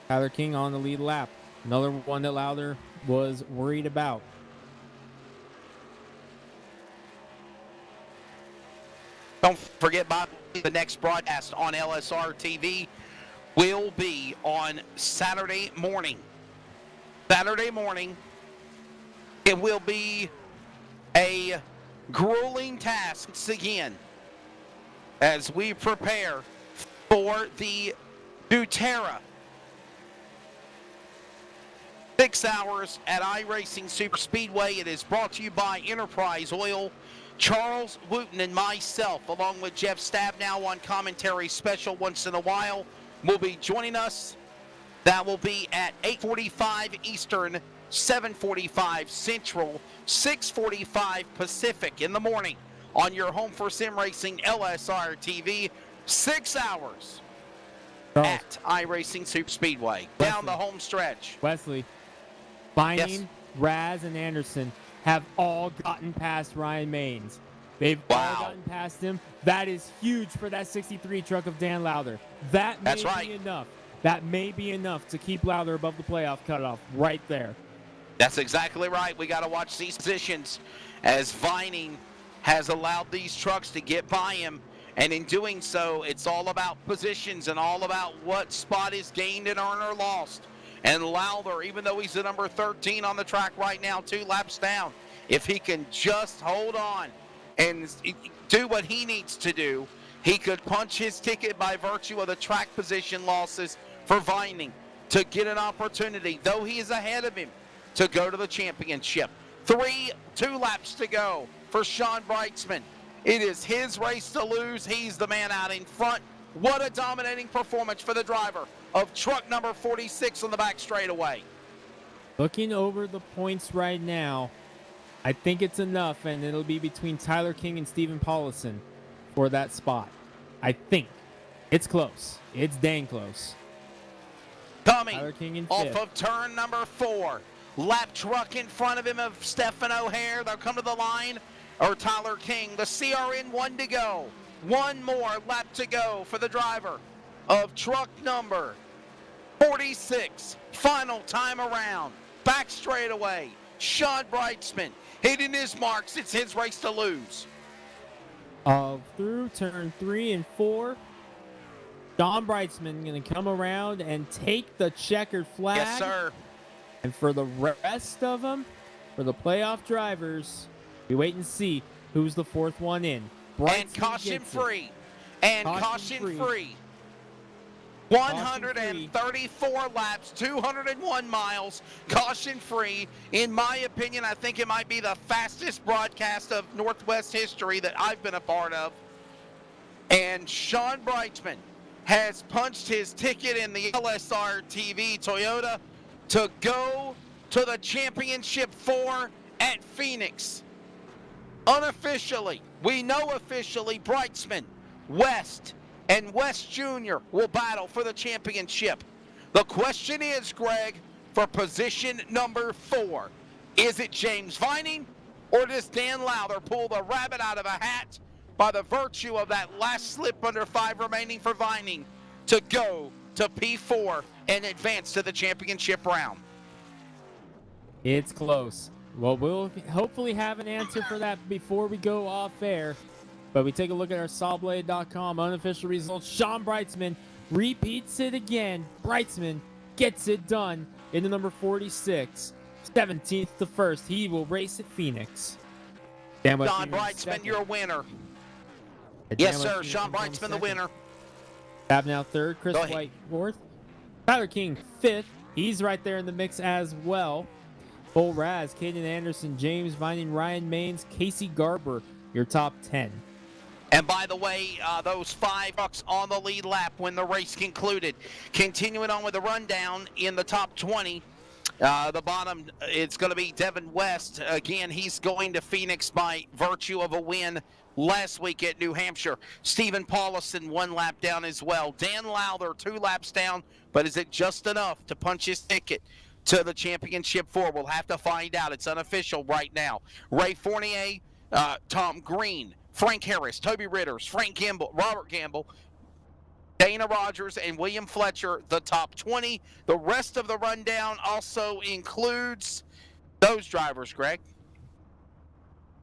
Tyler King on the lead lap. Another one that Lowther was worried about. Don't forget, Bob, the next broadcast on LSR TV will be on Saturday morning. Saturday morning, it will be a grueling task again as we prepare for the Duterra 6 hours at iRacing Super Speedway. It is brought to you by Enterprise Oil. Charles Wooten and myself, along with Jeff Stabnow on commentary special once in a while, will be joining us. That will be at 8:45 Eastern, 7:45 Central, 6:45 Pacific in the morning on your home for sim racing LSR TV. 6 hours at iRacing Super Speedway. Down the home stretch. Wesley, Vining, Yes. Raz, and Anderson have all gotten past Ryan Maines. They've all gotten past him. That is huge for that 63 truck of Dan Lowther. That may That's right. be enough. That may be enough to keep Lowther above the playoff cutoff right there. That's exactly right. We got to watch these positions as Vining has allowed these trucks to get by him And in doing so, it's all about positions and all about what spot is gained and earned or lost. And Lowther, even though he's the number 13 on the track right now, 2 laps down, if he can just hold on and do what he needs to do, he could punch his ticket by virtue of the track position losses for Vining to get an opportunity, though he is ahead of him, to go to the championship. 2 laps to go for Sean Brightsman. It is his race to lose. He's the man out in front. What a dominating performance for the driver of truck number 46 on the back straightaway. Looking over the points right now, I think it's enough, and it'll be between Tyler King and Stephen Paulison for that spot. I think. It's close. It's dang close. Coming Tyler King in off fifth. of turn number 4. Lap truck in front of him of Stephen O'Hare. They'll come to the line. Or Tyler King. The CRN 1 to go. One more lap to go for the driver of truck number 46. Final time around. Back straightaway. Sean Brightsman hitting his marks. It's his race to lose. Through turn 3 and 4, Sean Brightsman going to come around and take the checkered flag. Yes, sir. And for the rest of them, for the playoff drivers, we wait and see who's the 4th one in. Brightsman And caution gets it. free. And Caution caution free. free. 134 laps, 201 miles, caution free. In my opinion, I think it might be the fastest broadcast of Northwest history that I've been a part of. And Sean Brightsman has punched his ticket in the LSR TV Toyota to go to the championship 4 at Phoenix. Unofficially, we know officially, Brightsman, West, and West Jr. will battle for the championship. The question is, Greg, for position number 4, is it James Vining or does Dan Lowther pull the rabbit out of a hat by the virtue of that last slip under 5 remaining for Vining to go to P4 and advance to the championship round? It's close. Well, we'll hopefully have an answer for that before we go off air. But we take a look at our sawblade.com unofficial results. Sean Brightsman repeats it again. Brightsman gets it done in the number 46. 17th to 1st. He will race at Phoenix. Dan West Sean Jr. Brightsman, second. you're a winner. Dan Yes, West sir. Jr. Sean comes home Brightsman, the second. winner. Tab now 3rd. Chris Go ahead. White 4th. Tyler King 5th. He's right there in the mix as well. Cole Raz, Caden Anderson, James Vining, Ryan Maines, Casey Garber, your top 10. And by the way, those 5 trucks on the lead lap when the race concluded. Continuing on with the rundown in the top 20. The bottom, it's going to be Devin West. Again, he's going to Phoenix by virtue of a win last week at New Hampshire. Stephen Paulison 1 lap down as well. Dan Lowther 2 laps down, but is it just enough to punch his ticket to the championship 4? We'll have to find out. It's unofficial right now. Ray Fournier, Tom Green, Frank Harris, Toby Ritters, Frank Gamble, Robert Gamble, Dana Rogers, and William Fletcher, the top 20. The rest of the rundown also includes those drivers, Greg.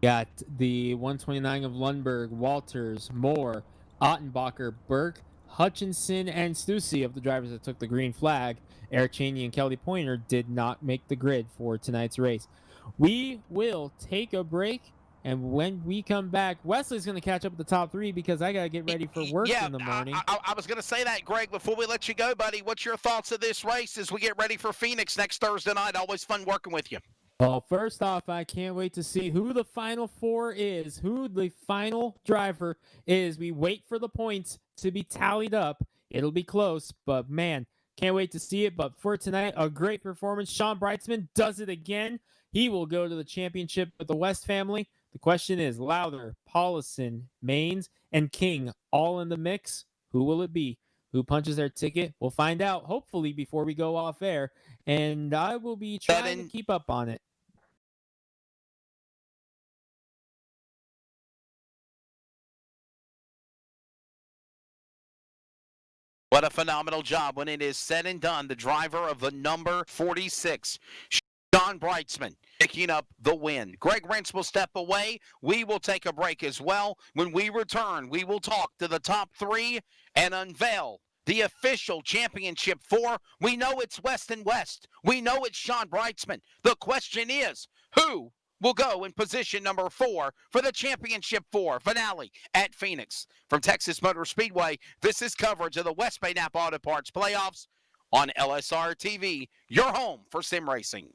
Got the 129 of Lundberg, Walters, Moore, Ottenbacher, Burke, Hutchinson, and Stussy of the drivers that took the green flag. Eric Cheney and Kelly Pointer did not make the grid for tonight's race. We will take a break, and when we come back, Wesley's going to catch up with the top 3 because I got to get ready for work in the morning. I was going to say that, Greg, before we let you go, buddy. What's your thoughts of this race as we get ready for Phoenix next Thursday night? Always fun working with you. Well, first off, I can't wait to see who the final 4 is, who the final driver is. We wait for the points to be tallied up. It'll be close, but man, can't wait to see it. But for tonight, a great performance. Sean Brightsman does it again. He will go to the championship with the West family. The question is, Lowther, Paulison, Maines, and King all in the mix. Who will it be? Who punches their ticket? We'll find out, hopefully, before we go off air. And I will be trying to keep up on it. What a phenomenal job when it is said and done. The driver of the number 46 John Breitzman picking up the win. Greg Rentz will step away. We will take a break as well. When we return, we will talk to the top 3 and unveil the official championship 4. We know it's West and West. We know it's Sean Breitzman. The question is, who will go in position number 4 for the championship 4 finale at Phoenix? From Texas Motor Speedway, this is coverage of the West Bay Napa Auto Parts playoffs on LSR TV, your home for sim racing.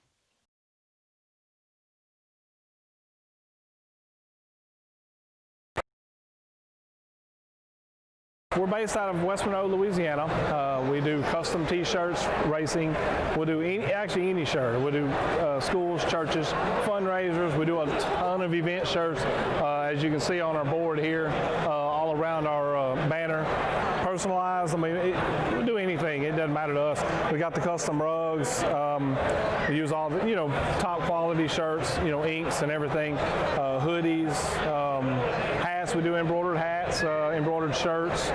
We're based out of West Monroe, Louisiana. We do custom T-shirts, racing. We'll do any shirt. We'll do schools, churches, fundraisers. We do a ton of event shirts, as you can see on our board here, all around our banner. Personalized. I mean, we'll do anything. It doesn't matter to us. We got the custom rugs. We use all the, top quality shirts, inks and everything. Hoodies, hats. We do embroidered hats, embroidered shirts.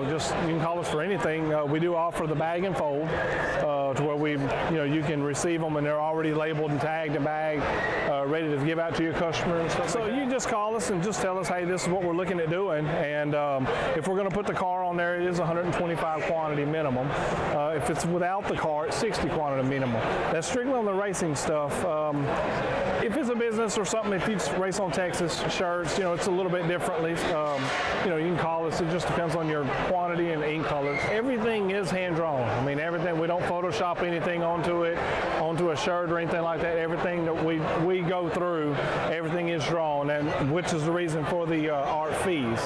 Just you can call us for anything. We do offer the bag and fold to where you can receive them and they're already labeled and tagged and bagged, ready to give out to your customers. So you just call us and just tell us, hey, this is what we're looking at doing. And if we're going to put the car on there, it is 125 quantity minimum. If it's without the car, it's 60 quantity minimum. That's strictly on the racing stuff. If it's a business or something, if you race on Texas shirts, it's a little bit differently. You can call us. It just depends on your quantity and ink colors. Everything is hand drawn. I mean, everything. We don't Photoshop anything onto a shirt or anything like that. Everything that we go through, everything is drawn, and which is the reason for the art fees.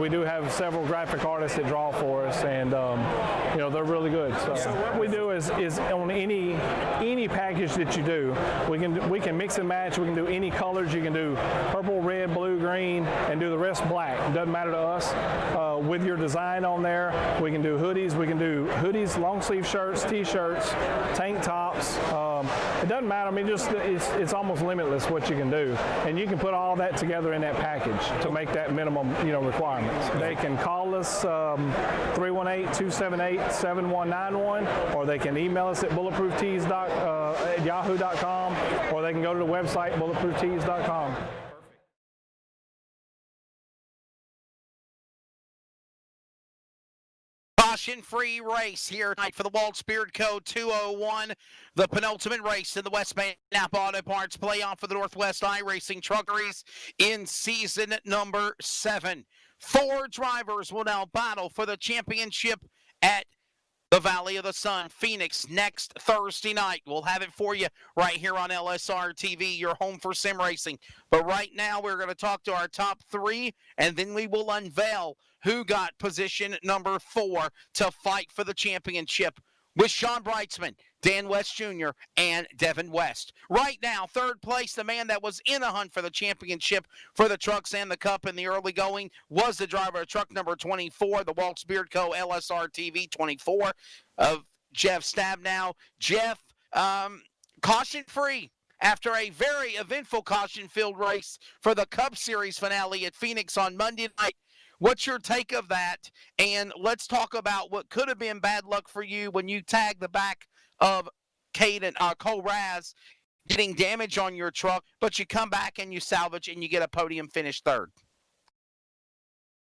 We do have several graphic artists that draw for us, and they're really good. So what we do is on any package that you do, we can mix and match. We can do any colors. You can do purple, red, blue, green, and do the rest black. It doesn't matter to us. With your design on there, we can do hoodies. We can do hoodies, long sleeve shirts, T-shirts, tank tops. It doesn't matter. I mean, it's almost limitless what you can do, and you can put all that together in that package to make that minimum requirements. They can call us 318-278-7191, or they can email us at bulletprooftees at yahoo.com, or they can go to the website bulletprooftees.com. Caution-free race here tonight for the Waltz Beard Code 201, the penultimate race in the West Bay Napa Auto Parts playoff for the Northwest iRacing Truck Series in season number 7. 4 drivers will now battle for the championship at the Valley of the Sun, Phoenix, next Thursday night. We'll have it for you right here on LSR TV, your home for sim racing. But right now, we're going to talk to our top 3, and then we will unveil who got position number 4 to fight for the championship with Sean Breitzman, Dan West Jr., and Devin West. Right now, 3rd place, the man that was in a hunt for the championship for the trucks and the cup in the early going, was the driver of truck number 24, the Waltz Beard Co. LSR TV 24 of Jeff Stabnow. Jeff, caution-free after a very eventful caution-filled race for the Cup Series finale at Phoenix on Monday night. What's your take of that? And let's talk about what could have been bad luck for you when you tagged the back of Cole Raz, getting damage on your truck, but you come back and you salvage and you get a podium finish 3rd.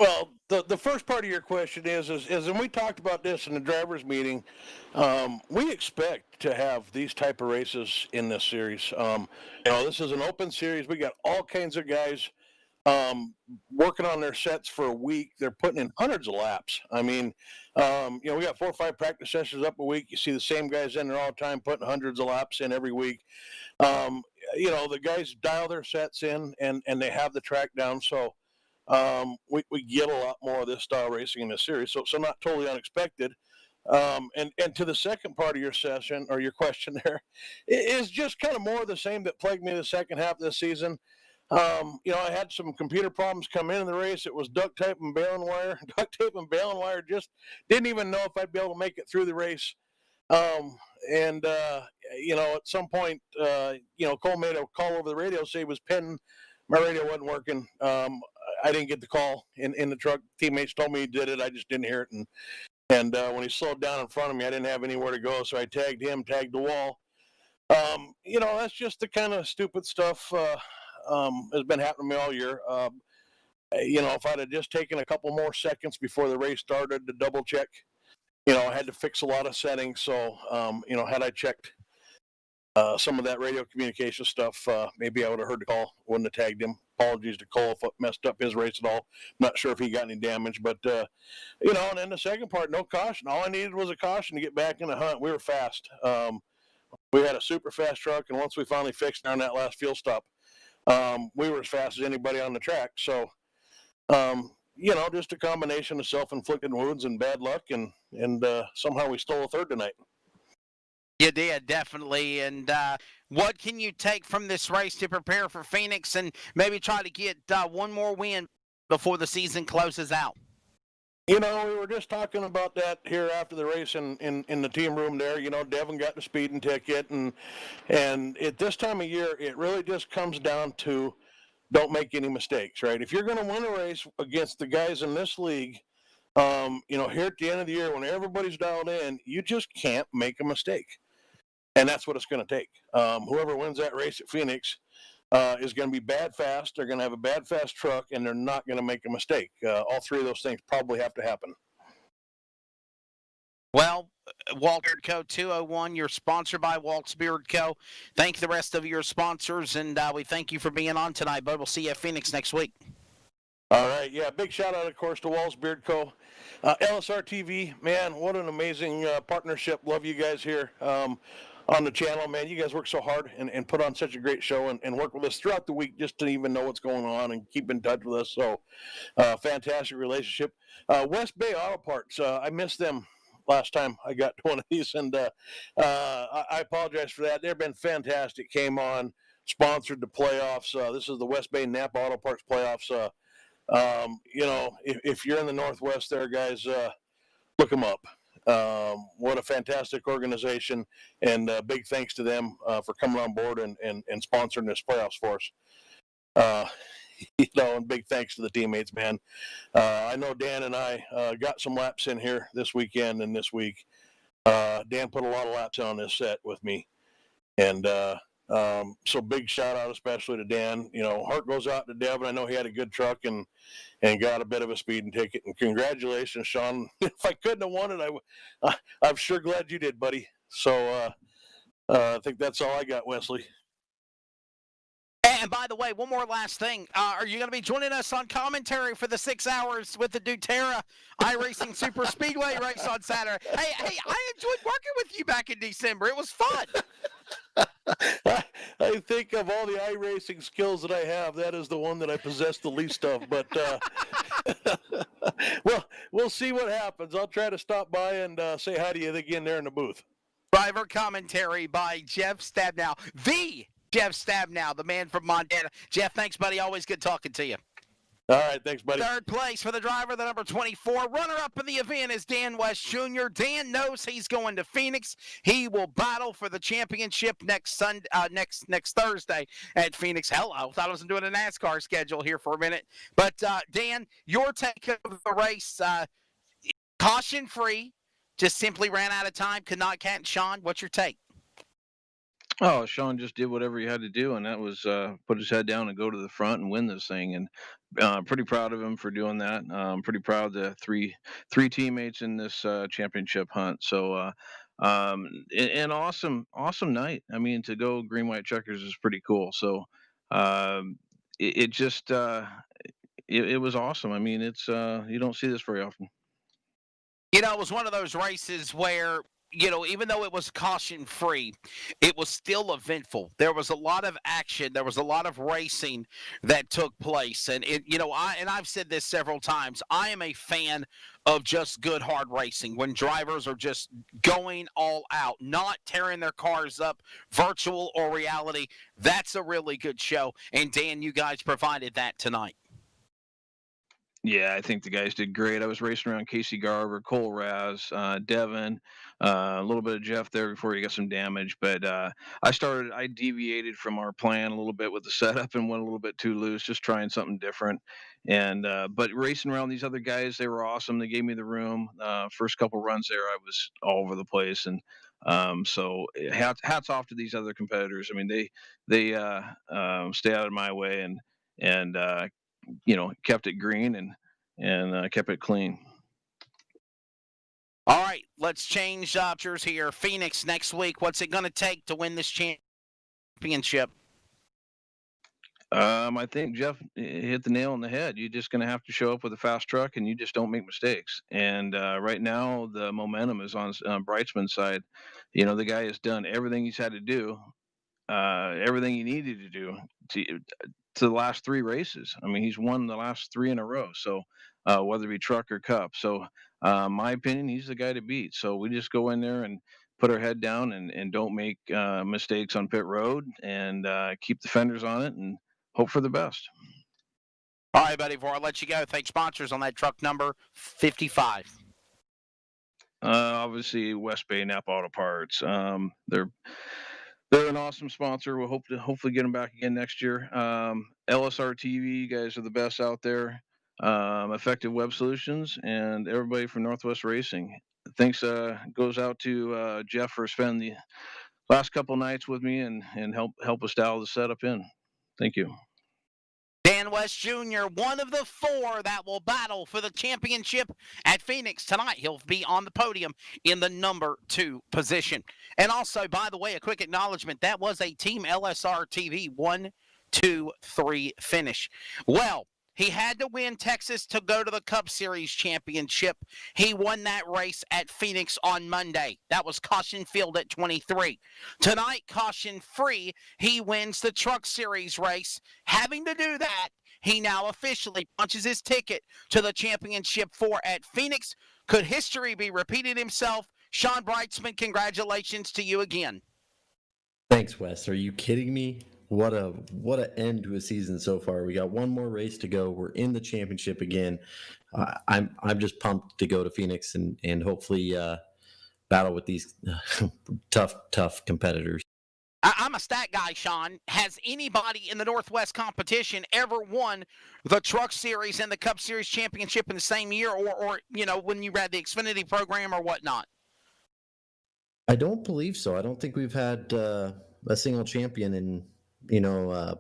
Well, the first part of your question is, and we talked about this in the drivers' meeting, we expect to have these type of races in this series. This is an open series. We got all kinds of guys working on their sets for a week. They're putting in hundreds of laps. I mean, we got 4 or 5 practice sessions up a week. You see the same guys in there all the time, putting hundreds of laps in every week. The guys dial their sets in and they have the track down. So we get a lot more of this style racing in this series. So not totally unexpected. And to the second part of your session or your question there is just kind of more of the same that plagued me the second half of this season. I had some computer problems come in the race. It was duct tape and baling wire. Duct tape and baling wire, just didn't even know if I'd be able to make it through the race. At some point, Cole made a call over the radio, say he was pinning. My radio wasn't working. I didn't get the call in the truck. Teammates told me he did it. I just didn't hear it. And when he slowed down in front of me, I didn't have anywhere to go. So I tagged him, tagged the wall. That's just the kind of stupid stuff has been happening to me all year. If I'd have just taken a couple more seconds before the race started to double check, I had to fix a lot of settings. So, had I checked some of that radio communication stuff, maybe I would have heard the call, wouldn't have tagged him. Apologies to Cole if it messed up his race at all. Not sure if he got any damage, but, and then the second part, no caution. All I needed was a caution to get back in the hunt. We were fast. We had a super fast truck, and once we finally fixed on that last fuel stop, we were as fast as anybody on the track. So, just a combination of self-inflicted wounds and bad luck, and somehow we stole a third tonight. You did, definitely. And what can you take from this race to prepare for Phoenix and maybe try to get one more win before the season closes out? We were just talking about that here after the race in the team room there. Devin got the speeding ticket, and at this time of year, it really just comes down to don't make any mistakes, right? If you're going to win a race against the guys in this league, here at the end of the year when everybody's dialed in, you just can't make a mistake. And that's what it's going to take. Whoever wins that race at Phoenix is going to be bad fast. They're going to have a bad fast truck, and they're not going to make a mistake. All three of those things probably have to happen. Well, Walt Beard Co. 201, you're sponsored by Walt's Beard Co. Thank the rest of your sponsors, and we thank you for being on tonight, bud. We'll see you at Phoenix next week. All right, yeah, big shout out, of course, to Walt's Beard Co. LSR TV, man, what an amazing partnership. Love you guys here on the channel, man. You guys work so hard and put on such a great show and work with us throughout the week just to even know what's going on and keep in touch with us. So, fantastic relationship. West Bay Auto Parts, I missed them last time I got to one of these, and I apologize for that. They've been fantastic. Came on, sponsored the playoffs. This is the West Bay Napa Auto Parts playoffs. If you're in the Northwest there, guys, look them up. What a fantastic organization, and big thanks to them for coming on board and sponsoring this playoffs for us. And big thanks to the teammates, man. I know Dan and I got some laps in here this weekend and this week. Dan put a lot of laps on this set with me, and so big shout out especially to Dan. Heart goes out to Devin. I know he had a good truck and got a bit of a speeding ticket, and congratulations, Sean. If I couldn't have won it, I'm sure glad you did, buddy. So I think that's all I got, Wesley. And by the way, one more last thing. Are you going to be joining us on commentary for the 6 hours with the Duterra iRacing Super Speedway race on Saturday? Hey, I enjoyed working with you back in December. It was fun. I think of all the iRacing skills that I have, that is the one that I possess the least of. But well, we'll see what happens. I'll try to stop by and say hi to you again there in the booth. Driver commentary by Jeff Stabnow, the Jeff Stabnow, the man from Montana. Jeff, thanks, buddy. Always good talking to you. All right, thanks, buddy. Third place for the driver, the number 24. Runner-up in the event is Dan West Jr. Dan knows he's going to Phoenix. He will battle for the championship next Thursday at Phoenix. Hell, I thought I was doing a NASCAR schedule here for a minute. But, Dan, your take of the race, caution-free, just simply ran out of time, could not catch Sean. What's your take? Oh, Sean just did whatever he had to do, and that was put his head down and go to the front and win this thing. And pretty proud of him for doing that. Pretty proud of the three teammates in this championship hunt. So, an awesome night. I mean, to go green white checkers is pretty cool. So, it just it was awesome. I mean, it's you don't see this very often. It was one of those races where, even though it was caution-free, it was still eventful. There was a lot of action. There was a lot of racing that took place. And, I've said this several times, I am a fan of just good, hard racing when drivers are just going all out, not tearing their cars up, virtual or reality. That's a really good show. And, Dan, you guys provided that tonight. Yeah, I think the guys did great. I was racing around Casey Garver, Cole Raz, Devin, a little bit of Jeff there before he got some damage. But I deviated from our plan a little bit with the setup and went a little bit too loose, just trying something different. And but racing around these other guys, they were awesome. They gave me the room. First couple runs there, I was all over the place. And So hats off to these other competitors. I mean, they stay out of my way and kept it green and kept it clean. All right, let's change options here. Phoenix next week. What's it going to take to win this championship? I think Jeff hit the nail on the head. You're just going to have to show up with a fast truck, and you just don't make mistakes. And right now, the momentum is on Brightsman's side. The guy has done everything he's had to do, everything he needed to do to the last 3 races. I mean, he's won the last 3 in a row. So whether it be truck or cup. So my opinion, he's the guy to beat. So we just go in there and put our head down and don't make mistakes on pit road and keep the fenders on it and hope for the best. All right, buddy, before I let you go, thank sponsors on that truck number 55. Obviously, West Bay Napa Auto Parts. They're an awesome sponsor. We'll hope to hopefully get them back again next year. LSR TV, you guys are the best out there. Effective Web Solutions and everybody from Northwest Racing. Thanks goes out to Jeff for spending the last couple nights with me and help us dial the setup in. Thank you. Dan West Jr., one of the 4 that will battle for the championship at Phoenix tonight. He'll be on the podium in the number 2 position. And also, by the way, a quick acknowledgement, that was a Team LSR TV 1, 2, 3 finish. Well, he had to win Texas to go to the Cup Series championship. He won that race at Phoenix on Monday. That was caution field at 23. Tonight, caution free, he wins the Truck Series race. Having to do that, he now officially punches his ticket to the championship 4 at Phoenix. Could history be repeating himself? Sean Brightsman, congratulations to you again. Thanks, Wes. Are you kidding me? What a end to a season so far. We got one more race to go. We're in the championship again. I'm just pumped to go to Phoenix and hopefully battle with these tough competitors. I'm a stat guy, Sean. Has anybody in the Northwest competition ever won the Truck Series and the Cup Series championship in the same year, or when you read the Xfinity program or whatnot? I don't believe so. I don't think we've had a single champion in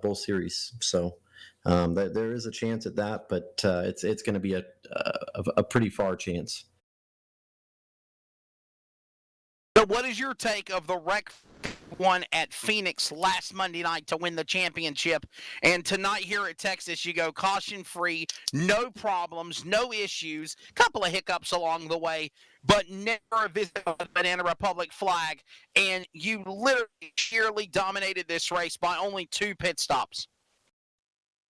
both series. So there is a chance at that, but it's going to be a pretty far chance. So what is your take of the wreck one at Phoenix last Monday night to win the championship? And tonight here at Texas, you go caution-free, no problems, no issues, couple of hiccups along the way, but never a visit of the Banana Republic flag. And you literally sheerly dominated this race by only 2 pit stops.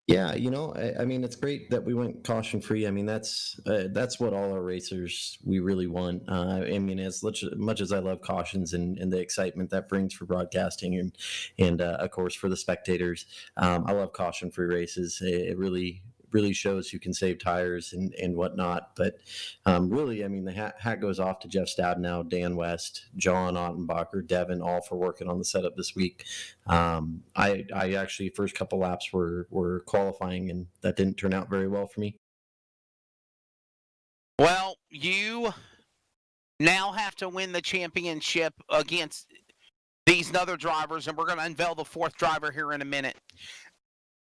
Yeah, I mean, it's great that we went caution-free. I mean, that's what all our racers we really want. I mean, as much as I love cautions and the excitement that brings for broadcasting and of course for the spectators, I love caution-free races. It really shows who can save tires and whatnot. But really, I mean, the hat goes off to Jeff Stadenow, Dan West, John Ottenbacher, Devin, all for working on the setup this week. I actually, first couple laps were qualifying, and that didn't turn out very well for me. Well, you now have to win the championship against these other drivers, and we're going to unveil the 4th driver here in a minute.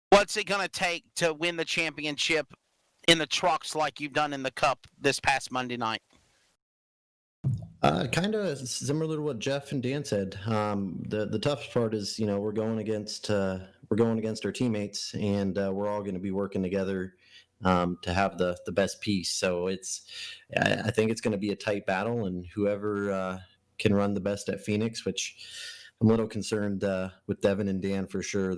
What's it going to take to win the championship in the trucks like you've done in the Cup this past Monday night? Kind of similar to what Jeff and Dan said. The toughest part is, we're going against our teammates, and we're all going to be working together to have the best piece. So I think it's going to be a tight battle, and whoever can run the best at Phoenix, which I'm a little concerned with Devin and Dan for sure.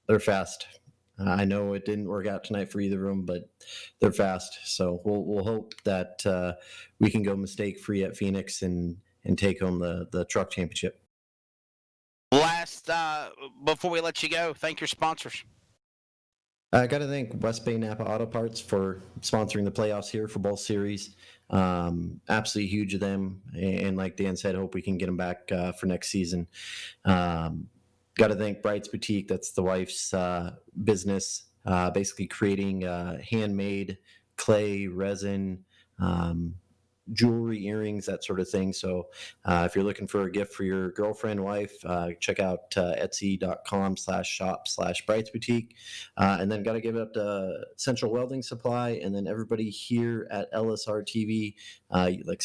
They're fast. I know it didn't work out tonight for either of them, but they're fast. So we'll hope that we can go mistake-free at Phoenix and take home the truck championship. Last, before we let you go, thank your sponsors. I got to thank West Bay Napa Auto Parts for sponsoring the playoffs here for both series. Absolutely huge of them. And like Dan said, hope we can get them back for next season. Got to thank Bright's Boutique. That's the wife's business, basically creating handmade clay, resin, jewelry, earrings, that sort of thing. So if you're looking for a gift for your girlfriend, wife, check out etsy.com/shop/Brights Boutique. And then got to give it up to Central Welding Supply, and then everybody here at LSR TV. Like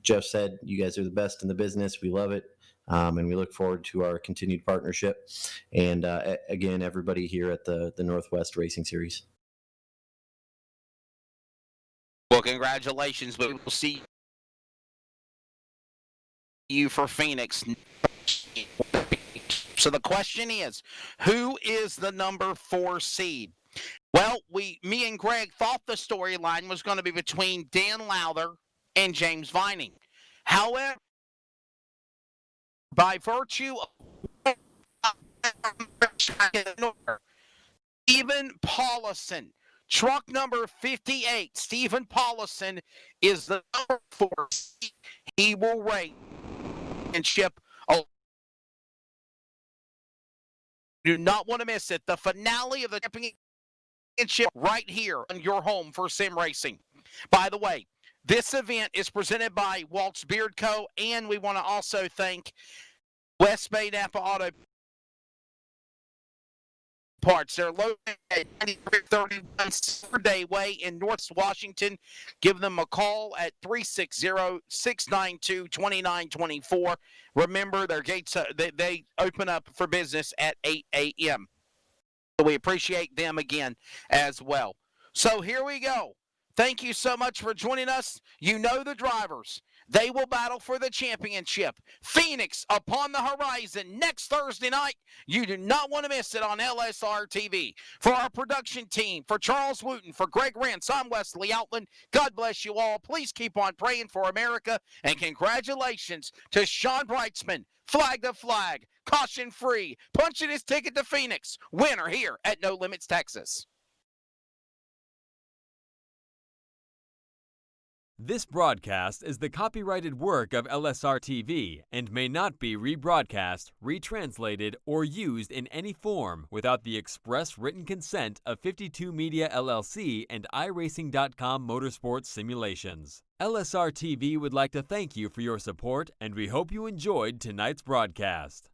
Jeff said, you guys are the best in the business. We love it. And we look forward to our continued partnership. And again, everybody here at the Northwest Racing Series. Well, congratulations. We will see you for Phoenix. So the question is, who is the number 4 seed? Well, me and Greg thought the storyline was going to be between Dan Lowther and James Vining. However, by virtue of Stephen Paulison, truck number 58, Stephen Paulison is the number 4 seed. He will race and ship. Do not want to miss it. The finale of the championship right here on your home for sim racing. By the way, this event is presented by Walt's Beard Co., and we want to also thank West Bay Napa Auto Parts. They're located at 9331 Silverdale Way in North Washington. Give them a call at 360-692-2924. Remember, their gates they open up for business at 8 a.m. So we appreciate them again as well. So here we go. Thank you so much for joining us. You know the drivers. They will battle for the championship. Phoenix upon the horizon next Thursday night. You do not want to miss it on LSR TV. For our production team, for Charles Wooten, for Greg Rentz, I'm Wesley Outland. God bless you all. Please keep on praying for America. And congratulations to Sean Brightsman. Flag to flag, caution free, punching his ticket to Phoenix. Winner here at No Limits, Texas. This broadcast is the copyrighted work of LSR TV and may not be rebroadcast, retranslated, or used in any form without the express written consent of 52 Media LLC and iRacing.com Motorsports Simulations. LSR TV would like to thank you for your support, and we hope you enjoyed tonight's broadcast.